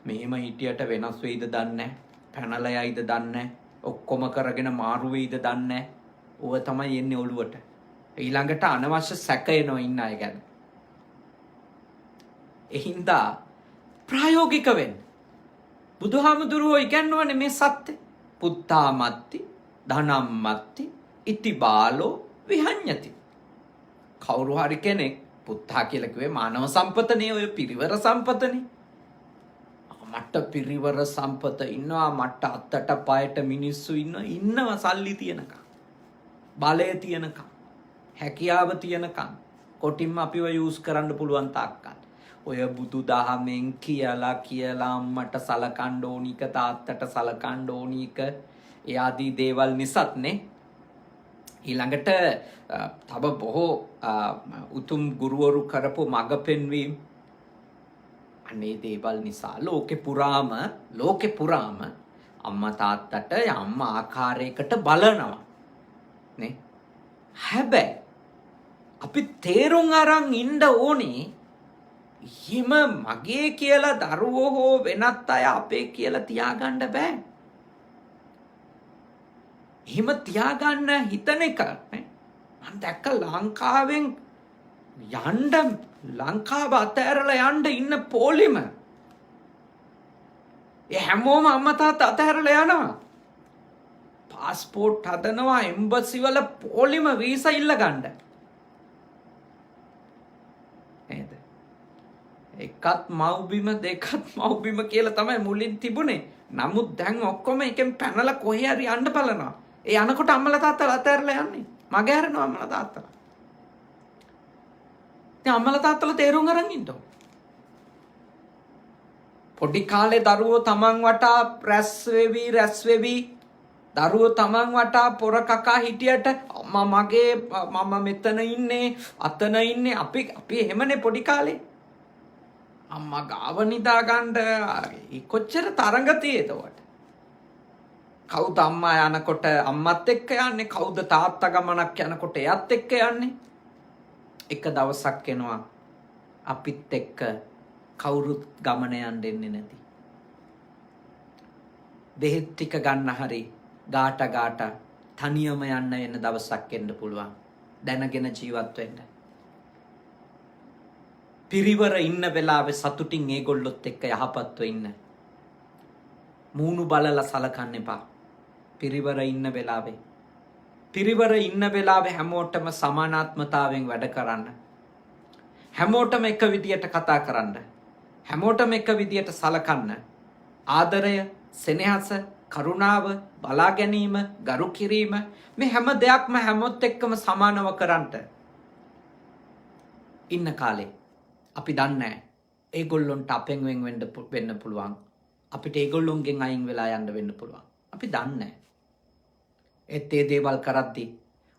මෙහෙම හිටියට වෙනස් වෙයිද දන්නේ නැහැ. පැනලා යයිද දන්නේ නැහැ. ඔක්කොම කරගෙන මාරු වෙයිද දන්නේ නැහැ. ඕව තමයි එන්නේ ඔළුවට. ඊළඟට අනවශ්‍ය සැක එනවා ඉන්න අය ගැන. එහින්දා ප්‍රායෝගික වෙන්න. බුදුහාමුදුරුවෝ ඉගන්වන්නේ මේ සත්‍ය. පුත්තාමත්ති ධනම්මත්ති ඉති බාලෝ විහඤ්ඤති. කවුරු හරි කෙනෙක් පුත්තා කියලා කිව්වේ මානව සම්පතනේ ඔය පිරිවර සම්පතනේ. මට පිරිවර සම්පත ඉන්නවා මට අත්තට පයට මිනිස්සු ඉන්නවා සල්ලි තියනකම් බලය තියනකම් හැකියාව තියනකම් කොටින්ම අපිව යූස් කරන්න පුළුවන් තාක්කල් ඔය බුදු දහමෙන් කියලා අම්මට සලකන්න ඕනික තාත්තට සලකන්න ඕනික ඒ ආදී දේවල් නිසාත්නේ ඊළඟට තව බොහෝ උතුම් ගුරුවරු කරපු මඟ පෙන්වීම අනේ දේවල් නිසා ලෝකේ පුරාම අම්මා තාත්තට යම් ආකාරයකට බලනවා නේ. හැබැයි අපි තේරුම් අරන් ඉන්න ඕනේ හිම මගේ කියලා දරුවෝ හෝ වෙනත් අය අපේ කියලා තියාගන්න බෑ. හිම තියාගන්න හිතන එක නේ. මම දැක්ක ලංකාවෙන් යන්න ලංකාව අතහැරලා යන්න ඉන්න පොලිම ඒ හැමෝම අම්මා තාත්තා අතහැරලා යනවා. පාස්පෝර්ට් හදනවා එම්බසි වල පොලිම වීසා ඉල්ල ගන්න. නේද? එකත් මව්බිම දෙකත් මව්බිම කියලා තමයි මුලින් තිබුණේ. නමුත් දැන් ඔක්කොම එකෙන් පැනලා කොහේ හරි යන්න බලනවා. ඒ යනකොට අම්මලා තාත්තලා අතහැරලා යන්නේ. මග හැරෙනවා අම්මලා තාත්තලා. දැන් අම්මලා තාත්තලා තේරුම් අරන් ඉන්න ඕන. පොඩි කාලේ දරුවෝ තමන් වටා රැස් වෙවි දරුවෝ තමන් වටා පොර කකා හිටියට අම්මා මගේ මම මෙතන ඉන්නේ අතන ඉන්නේ අපි එහෙමනේ පොඩි කාලේ අම්මා ගාව නිදා ගන්න කොච්චර තරඟ තියෙදවට. කවුද අම්මා යනකොට අම්මත් එක්ක යන්නේ කවුද තාත්තා ගමනක් යනකොට එයත් එක්ක යන්නේ. එක දවසක් එනවා අපිත් එක්ක කවුරුත් ගමන යන්න දෙන්නේ නැති. බෙහෙත් ටික ගන්න හරි ගාට තනියම යන්න වෙන දවසක් එන්න පුළුවන්. දැනගෙන ජීවත් වෙන්න. පිරිවර ඉන්න වෙලාවේ සතුටින් ඒගොල්ලොත් එක්ක යහපත්ව ඉන්න. මූණු බලලා සලකන්න එපා. පිරිවර ඉන්න වෙලාවේ හැමෝටම සමානාත්මතාවයෙන් වැඩ කරන්න. හැමෝටම එක විදියට කතා කරන්න. හැමෝටම එක විදියට සලකන්න. ආදරය, සෙනෙහස, කරුණාව, බලා ගැනීම, ගරු කිරීම මේ හැම දෙයක්ම හැමොත් එක්කම සමානව කරන්ට. ඉන්න කාලේ අපි දන්නේ ඒගොල්ලොන්ට අපෙන් වෙන්න පුළුවන්. අපිට ඒගොල්ලොන්ගෙන් අයින් වෙලා යන්න වෙන්න පුළුවන්. අපි දන්නේ ඒත් ඒ දේවල් කරද්දී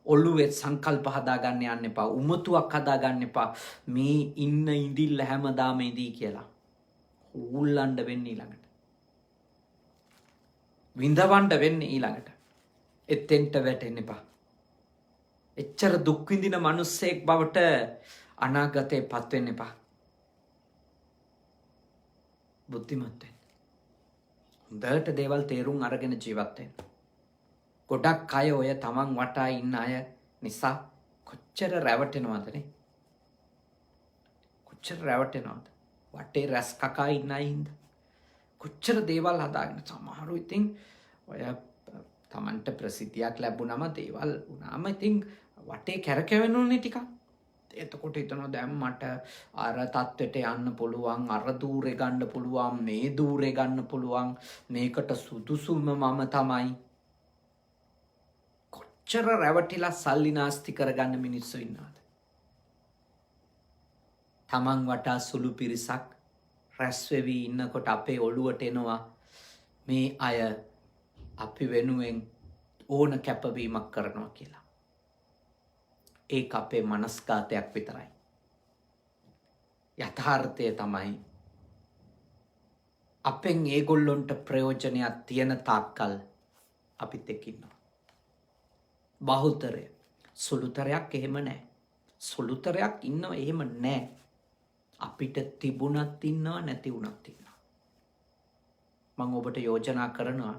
ඔළුවේ සංකල්ප හදාගන්න යන්න එපා. උමතුවක් හදාගන්න එපා. මේ ඉන්න ඉඳිල්ල හැමදාම ඉදී කියලා. උල්ලන්න වෙන්නේ ඊළඟට. විඳවන්න වෙන්නේ ඊළඟට. එතෙන්ට වැටෙන්න එපා. එච්චර දුක් විඳින මිනිස්සෙක් බවට අනාගතේ පත් වෙන්න එපා. බුද්ධිමත් වෙන්න. හොඳට දේවල් තේරුම් අරගෙන ජීවත් වෙන්න. ගොඩක් අය ඔය තමන් වටා ඉන්න අය නිසා කොච්චර රැවටෙනවදනේ. කොච්චර රැවටෙනවද? වටේ රැස් කකා ඉන්න අය හින්දා. කොච්චර දේවල් හදාගෙන සමහරු ඉතින් ඔය තමන්ට ප්‍රසිද්ධියක් ලැබුණම දේවල් වුණාම ඉතින් වටේ කැරකෙවෙනුනේ ටිකක්. එතකොට හිතනවා දැන් මට අර තත්වෙට යන්න පුළුවන්, අර දූරේ ගන්න පුළුවන්, මේ දූරේ ගන්න පුළුවන්, මේකට සුදුසුම මම තමයි. කොච්චර රැවටිලා සල්ලි නාස්ති කරගන්න මිනිස්සු ඉන්නවද? තමන් වටා සුළු පිරිසක් රැස් වෙවි ඉන්නකොට අපේ ඔළුවට එනවා මේ අය අපි වෙනුවෙන් ඕන කැපවීමක් කරනවා කියලා. ඒක අපේ මනස්ගතයක් විතරයි. යථාර්ථය තමයි අපෙන් ඒගොල්ලොන්ට ප්‍රයෝජනයක් තියෙන තාක්කල් අපිත් එක්ක ඉන්නවා. බහුතරය සුළුතරයක් එහෙම නැහැ. සුළුතරයක් ඉන්නව එහෙම නැහැ. අපිට තිබුණත් ඉන්නවා නැති වුණත් ඉන්නවා. මම ඔබට යෝජනා කරනවා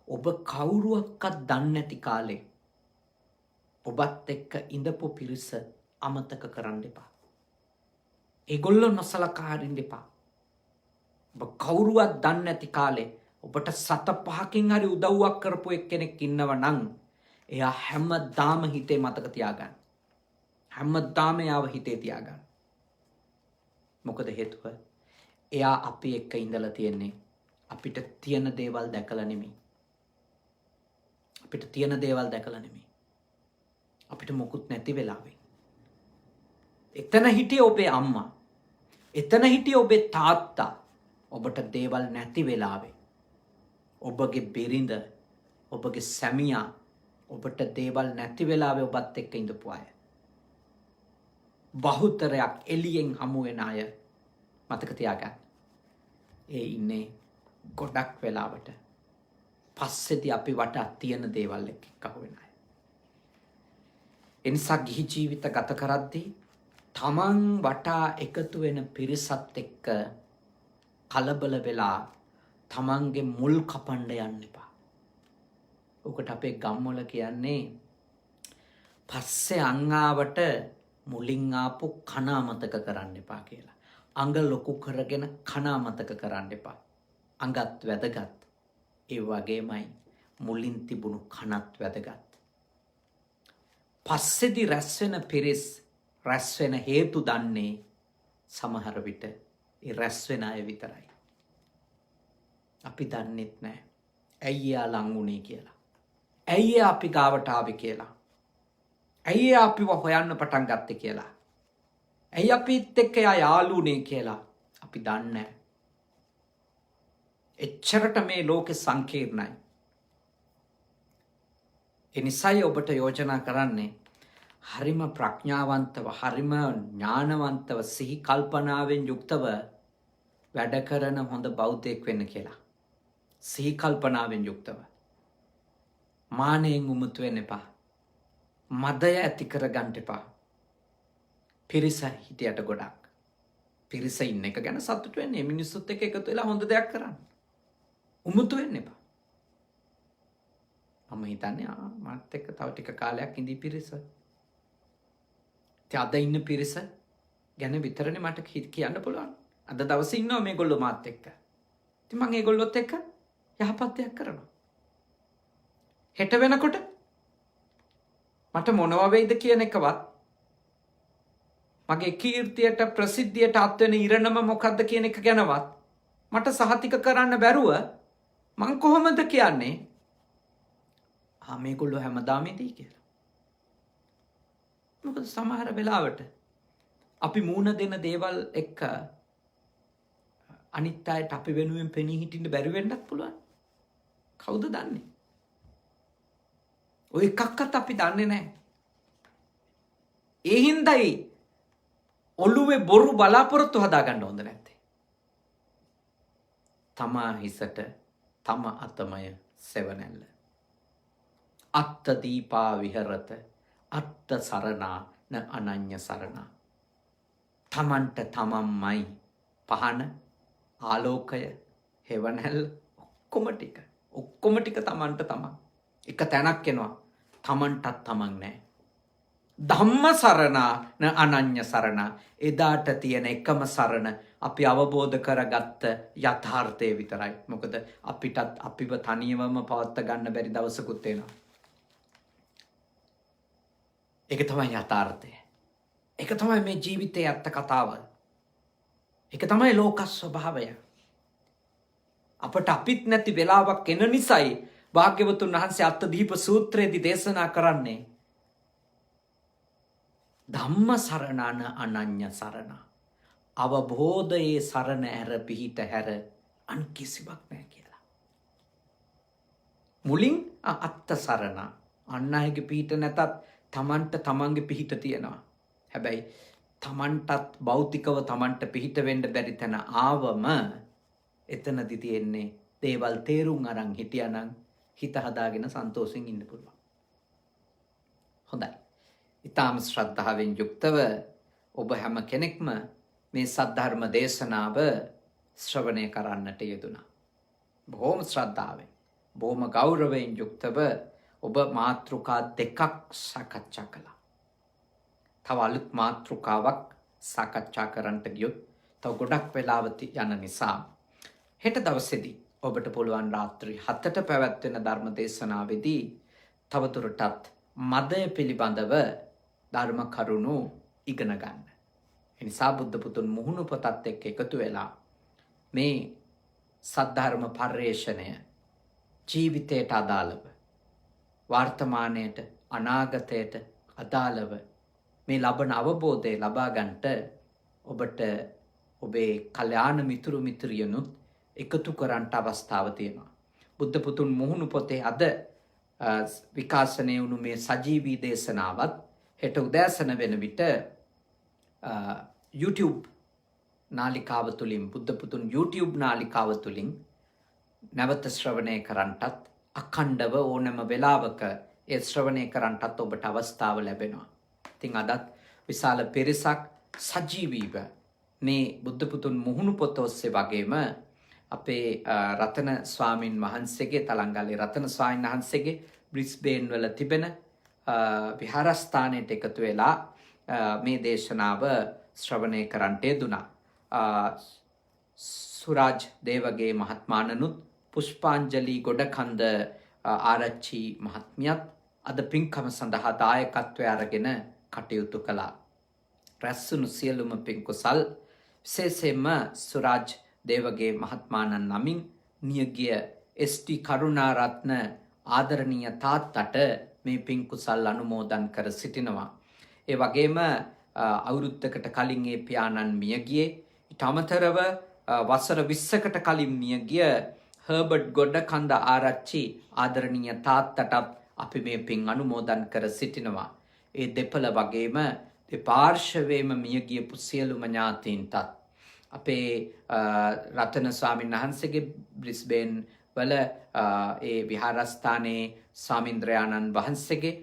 ඔබ කවුරුවක්වත් දන්නේ නැති කාලේ ඔබත් එක්ක ඉඳපු පිරිස අමතක කරන්න එපා. ඒගොල්ලෝ නොසලකා හරින්න එපා. ඔබ කවුරුවත් දන්නේ නැති කාලේ ඔබට 7-5කින් හරි උදව්වක් කරපු එක්කෙනෙක් ඉන්නව නම් එයා හැමදාම හිතේ මතක තියාගන්න. හැමදාම යාව හිතේ තියාගන්න. මොකද හේතුව එයා අපි එක්ක ඉඳලා තියෙන්නේ අපිට තියෙන දේවල් දැකලා නෙමෙයි. අපිට තියෙන දේවල් දැකලා නෙමෙයි. අපිට මොකුත් නැති වෙලාවෙ. එතන හිටියේ ඔබේ අම්මා. එතන හිටියේ ඔබේ තාත්තා. ඔබට දේවල් නැති වෙලාවෙ. ඔබගේ බිරිඳ, ඔබගේ සැමියා ඔබට දේවල් නැති වෙලාවෙ ඔබත් එක්ක ඉඳපු අය. බහුතරයක් එළියෙන් හමු වෙන අය මතක තියාගන්න. ඒ ඉන්නේ ගොඩක් වෙලාවට පස්සේදී අපි වටා තියෙන දේවල් එක්ක අහු වෙන අය. එනිසා ගිහි ජීවිත ගත කරද්දී තමන් වටා එකතු වෙන පිරිසත් එක්ක කලබල වෙලා තමන්ගේ මුල් කපන්න යන්න එපා. ඔකට අපේ ගම්වල කියන්නේ පස්සේ අංගාවට මුලින් ආපු කන අමතක කරන්න එපා කියලා. අඟ ලොකු කරගෙන කන අමතක කරන්න එපා. අඟත් වැදගත්. ඒ වගේමයි මුලින් තිබුණු කනත් වැදගත්. පස්සේදී රැස් වෙන පිරිස් රැස් වෙන හේතු දන්නේ සමහර විට ඒ රැස් වෙන අය විතරයි. අපි දන්නෙත් නැහැ. ඇයි එයා ලං වුණේ කියලා. ඇයි එයා අපි ගාවට ආවේ කියලා. ඇයි එයා අපිව හොයන්න පටන් ගත්තේ කියලා. ඇයි අපිත් එක්ක එයා යාළුුනේ කියලා අපි දන්නේ නැහැ. එච්චරට මේ ලෝකෙ සංකීර්ණයි. ඒ නිසායි ඔබට යෝජනා කරන්නේ හරිම ප්‍රඥාවන්තව, හරිම ඥානවන්තව, සිහි කල්පනාවෙන් යුක්තව වැඩ කරන හොඳ බෞද්ධයෙක් වෙන්න කියලා. සිහි කල්පනාවෙන් යුක්තව. මානෙන් උමුතු වෙන්න එපා. මදය ඇති කරගන්න එපා. පිරිස හිටියට ගොඩක්. පිරිස ඉන්න එක ගැන සතුටු වෙන්න. මේ මිනිස්සුත් එක්ක එකතු වෙලා හොඳ දෙයක් කරන්න. උමුතු වෙන්න එපා. මම හිතන්නේ මාත් එක්ක තව ටික කාලයක් ඉඳී පිරිස. අද ඉන්න පිරිස ගැන විතරනේ මට කියන්න පුළුවන්. අද දවසේ ඉන්නවා මේගොල්ලෝ මාත් එක්ක. ඉතින් මම ඒගොල්ලොත් එක්ක යහපත් දෙයක් කරනවා. හෙට වෙනකොට මට මොනවා වෙයිද කියන එකවත්, මගේ කීර්තියට ප්‍රසිද්ධියට අත් වෙන ඉරණම මොකද්ද කියන එක ගැනවත් මට සහතික කරන්න බැරුව මං කොහොමද කියන්නේ මේගොල්ලෝ හැමදාම ඉදී කියලා. මොකද සමහර වෙලාවට අපි මූණ දෙන දේවල් එක්ක අනිත් අයට අපි වෙනුවෙන් පෙනී හිටින්න බැරි වෙන්නත් පුළුවන්. කවුද දන්නේ? ඔය එකක්වත් අපි දන්නේ නැහැ. ඒ හින්දායි ඔළුවේ බොරු බලාපොරොත්තු හදාගන්න හොඳ නැත්තේ. තමා හිසට තම අතමය සෙවණැල්ල. අත්ත දීපා විහරත අත්ත සරණා න අනඤ්‍ය සරණා. තමන්ට තමන්මයි පහන ආලෝකය හෙවණැල්ල ඔක්කොම ටික තමන්ට තමන්. එක තැනක් එනවා තමන්ටත් තමන් නෑ. ධම්ම සරණ අනඤ්‍ය සරණ. එදාට තියෙන එකම සරණ අපි අවබෝධ කරගත්ත යථාර්ථය විතරයි. මොකද අපිටත් අපිව තනියවම පවත්ත ගන්න බැරි දවසකුත් එනවා. ඒක තමයි යථාර්ථය. ඒක තමයි මේ ජීවිතයේ ඇත්ත කතාව. ඒක තමයි ලෝක ස්වභාවය. අපට අපිත් නැති වෙලාවක් එන නිසායි භාග්‍යවතුන් වහන්සේ අත්තදීප සූත්‍රයේදී දේශනා කරන්නේ ධම්ම සරණන අනඤ්‍ය සරණ. අවබෝධයේ සරණ ඇර පිහිට හැර අන් කිසිවක් නැහැ කියලා. මුලින් අත්ත සරණ. අන් අයගේ පිහිට නැතත් තමන්ට තමන්ගේ පිහිට තියෙනවා. හැබැයි තමන්ටත් භෞතිකව තමන්ට පිහිට වෙන්න බැරි තැන ආවම එතනදි තියෙන්නේ දේවල් තේරුම් අරන් හිටියානම් හිත හදාගෙන සන්තෝෂෙන් ඉන්න පුළුවන්. හොඳයි. ඊටාම ශ්‍රද්ධාවෙන් යුක්තව ඔබ හැම කෙනෙක්ම මේ සද්ධර්ම දේශනාව ශ්‍රවණය කරන්නට යෙදුණා. බොහොම ශ්‍රද්ධාවෙන්, බොහොම ගෞරවයෙන් යුක්තව ඔබ මාතෘකා දෙකක් සාකච්ඡා කළා. තව අලුත් මාතෘකාවක් සාකච්ඡා කරන්නට ගියොත් තව ගොඩක් වෙලාවට යන නිසා හෙට දවසේදී ඔබට පුළුවන් රාත්‍රී 7ට පැවැත්වෙන ධර්ම දේශනාවේදී තවදුරටත් මදය පිළිබඳව ධර්ම කරුණු ඉගෙන ගන්න. එනිසා බුද්ධ පුතුන් මුහුණු පොතත් එක්ක එකතු වෙලා මේ සද්ධර්ම පර්යේෂණය ජීවිතයට අදාළව, වර්තමානයට අනාගතයට අදාළව මේ ලබන අවබෝධය ලබා ගන්නට ඔබට ඔබේ කල්යාණ මිතුරු මිත්‍රියනුත් එකතු කරන්නට අවස්ථාව තියෙනවා. බුද්ධ පුතුන් මුහුණු පොතේ අද විකාශනය වුණු මේ සජීවී දේශනාවත් හෙට උදෑසන වෙන විට YouTube නාලිකාව තුළින්, බුද්ධ පුතුන් YouTube නාලිකාව තුළින් නැවත ශ්‍රවණය කරන්නටත් අඛණ්ඩව ඕනෑම වෙලාවක ඒ ශ්‍රවණය කරන්නටත් ඔබට අවස්ථාව ලැබෙනවා. ඉතින් අදත් විශාල පිරිසක් සජීවීව මේ බුද්ධ පුතුන් මුහුණු පොත ඔස්සේ වගේම අපේ රතන ස්වාමින් වහන්සේගේ, තලංගලේ රතන ස්වාමීන් වහන්සේගේ බ්‍රිස්බේන් වල තිබෙන විහාරස්ථානයට එකතු වෙලා මේ දේශනාව ශ්‍රවණය කරන්නට යෙදුණා. සුරාජ් දේවගේ මහත්මාණනුත්, පුෂ්පාංජලි ගොඩකන්ද ආරච්චි මහත්මියත් අද පින්කම සඳහා දායකත්වය අරගෙන කටයුතු කළා. රැස්වුණු සියලුම පින්කුසල් විශේෂයෙන්ම සුරාජ් දේවගේ මහත්මාණන් නමින් නියගිය එස්.ටී. කරුණාරත්න ආදරණීය තාත්තට මේ පින්කුසල් අනුමෝදන් කර සිටිනවා. ඒ වගේම අවුරුද්දකට කලින් ඒ පියාණන් මියගියේ. ඊට අමතරව වසර 20කට කලින් මියගිය හර්බර්ට් ගොඩකන්ද ආරච්චි ආදරණීය තාත්තටත් අපි මේ පින් අනුමෝදන් කර සිටිනවා. ඒ දෙපළ වගේම දෙපාර්ශවයේම මියගියපු සියලුම ඥාතීන්ටත් අපේ රතන ස්වාමීන් වහන්සේගේ බ්‍රිස්බේන් වල ඒ විහාරස්ථානයේ ස්වාමීන්ද්‍රයාණන් වහන්සේගේ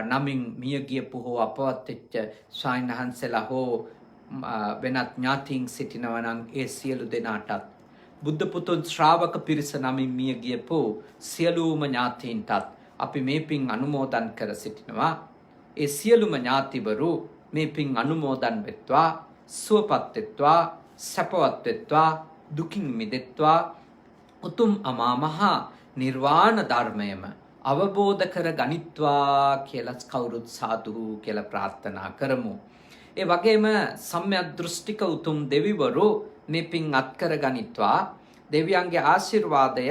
නමින් මියගියපු හෝ අපවත් වෙච්ච ස්වාමීන් වහන්සේලා හෝ වෙනත් ඥාතීන් සිටිනවා නම් ඒ සියලු දෙනාටත් බුද්ධ පුතුන් ශ්‍රාවක පිරිස නමින් මියගියපු සියලුම ඥාතීන්ටත් අපි මේ පින් අනුමෝදන් කර සිටිනවා. ඒ සියලුම ඥාතිවරු මේ පින් අනුමෝදන් වෙත්වා, සුවපත් වෙත්වා, සැපවත් වෙත්වා, දුකින් මිදෙත්වා, උතුම් අමා මහ නිර්වාණ ධර්මයම අවබෝධ කර ගනිත්වා කියලා කවුරුත් සාදු කියලා ප්‍රාර්ථනා කරමු. ඒ වගේම සම්‍යක් දෘෂ්ටික උතුම් දෙවිවරු මේ පින් අත්කර ගනිත්වා. දෙවියන්ගේ ආශිර්වාදය,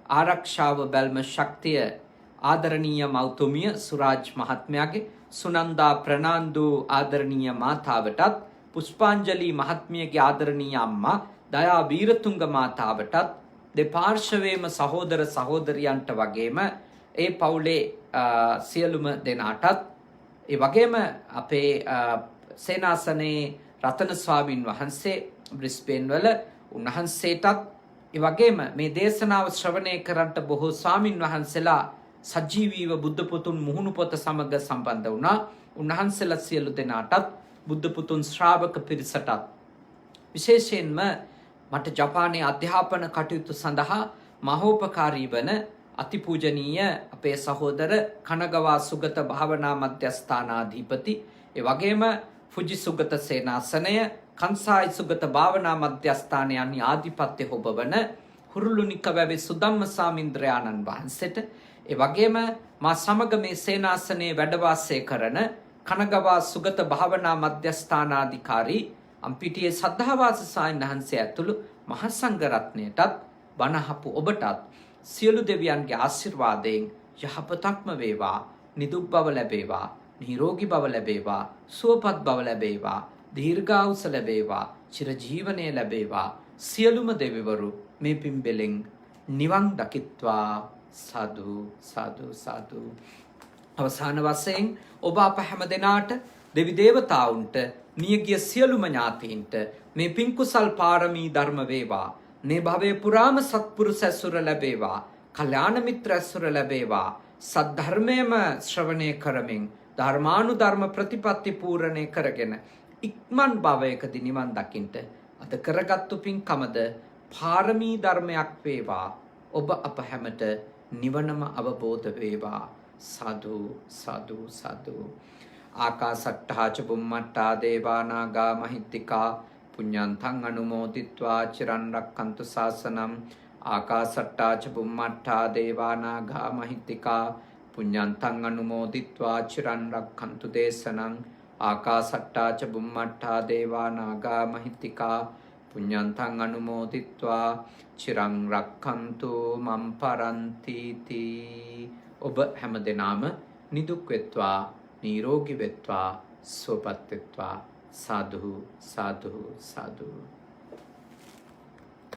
ආරක්ෂාව, බැල්ම, ශක්තිය ආදරණීය මෞතුමිය සුරාජ් මහත්මයාගේ, සුනන්දා ප්‍රනාන්දු ආදරණීය මාතාවටත්, පුෂ්පාංජලි මහත්මියගේ ආදරණීය අම්මා දයා වීරතුංග මාතාවටත්, දෙපාර්ශවයේම සහෝදර සහෝදරියන්ට වගේම ඒ පවුලේ සියලුම දෙනාටත්, ඒ වගේම අපේ සේනාසනේ රතන ස්වාමීන් වහන්සේ බ්‍රිස්බේන් වල උන්වහන්සේටත්, ඒ වගේම මේ දේශනාව ශ්‍රවණය කරන්නට බොහෝ ස්වාමීන් වහන්සේලා සජීවීව බුද්ධ පුතුන් මුහුණු පොත සමග සම්බන්ධ වුණා. උන්වහන්සේලා සියලු දෙනාටත් බුද්ධ පුතුන් ශ්‍රාවක පිරිසටත් විශේෂයෙන්ම මට ජපානයේ අධ්‍යාපන කටයුතු සඳහා මහෝපකාරී වන අතිපූජනීය අපේ සහෝදර කනගවා සුගත භාවනා මධ්‍යස්ථානාධිපති ඒ වගේම ෆුජි සුගත සේනාසනය කන්සායි සුගත භාවනා මධ්‍යස්ථානයන්හි ආධිපත්‍ය හොබවන හුරුළුනික වැවේ සුදම්ම සාමින්ද්‍රයාණන් වහන්සේට ඒ වගේම මා සමග මේ සේනාසනයේ වැඩ වාසය කරන කනගවා සුගත භාවනා මධ්‍යස්ථානාධිකාරී අම්පිටියේ සද්ධාවාස සායන් වහන්සේ ඇතුළු මහා සංඝ රත්නයටත් බණහපු ඔබටත් සියලු දෙවියන්ගේ ආශිර්වාදයෙන් යහපතක්ම වේවා, නිදුක් බව ලැබේවා, නිරෝගී බව ලැබේවා, සුවපත් බව ලැබේවා, දීර්ඝායුෂ ලැබේවා, චිරජීවනය ලැබේවා. සියලුම දෙවිවරු මේ පින්බෙලෙන් නිවන් දකිත්වා. සාදු සාදු සාදු. අවසාන වශයෙන් ඔබ අප හැම දෙනාට දෙවි දේවතාවුන්ට මියගිය සියලුම ඥාතීන්ට මේ පින් කුසල් පාරමී ධර්ම වේවා. මේ භවයේ පුරාම සත්පුරුෂ ඇසුර ලැබේවා. කල්යාණ මිත්‍ර ඇසුර ලැබේවා. සද්ධර්මයේම ශ්‍රවණය කරමින් ධර්මානුධර්ම ප්‍රතිපත්ති පූර්ණේ කරගෙන ඉක්මන් භවයකදී නිවන් දකින්ට අද කරගත්තු පින්කමද පාරමී ධර්මයක් වේවා. ඔබ අප හැමට නිවනම අවබෝධ වේවා. සාදු සාදු සාදු. ආකාසට්ඨා ච බුම්මට්ඨා දේවා නාග මහිත්‍තිකා පුඤ්ඤන්තං අනුමෝදිත්වා චිරන් රක්ඛන්තු ශාසනං. ආකාසට්ඨා ච බුම්මට්ඨා දේවා නාග මහිත්‍තිකා පුඤ්ඤන්තං අනුමෝදිත්වා චිරන් රක්ඛන්තු දේශනං. ආකාසට්ඨා ච බුම්මට්ඨා දේවා නාග මහිත්‍තිකා පුඤ්ඤන්තං අනුමෝදිත්වා චිරං රක්ඛන්තු මම් පරන්ති තී. ඔබ හැම දිනම නිදුක් වෙත්වා, නිරෝගී වෙත්වා, සුවපත් වෙත්වා. සාදු සාදු සාදු.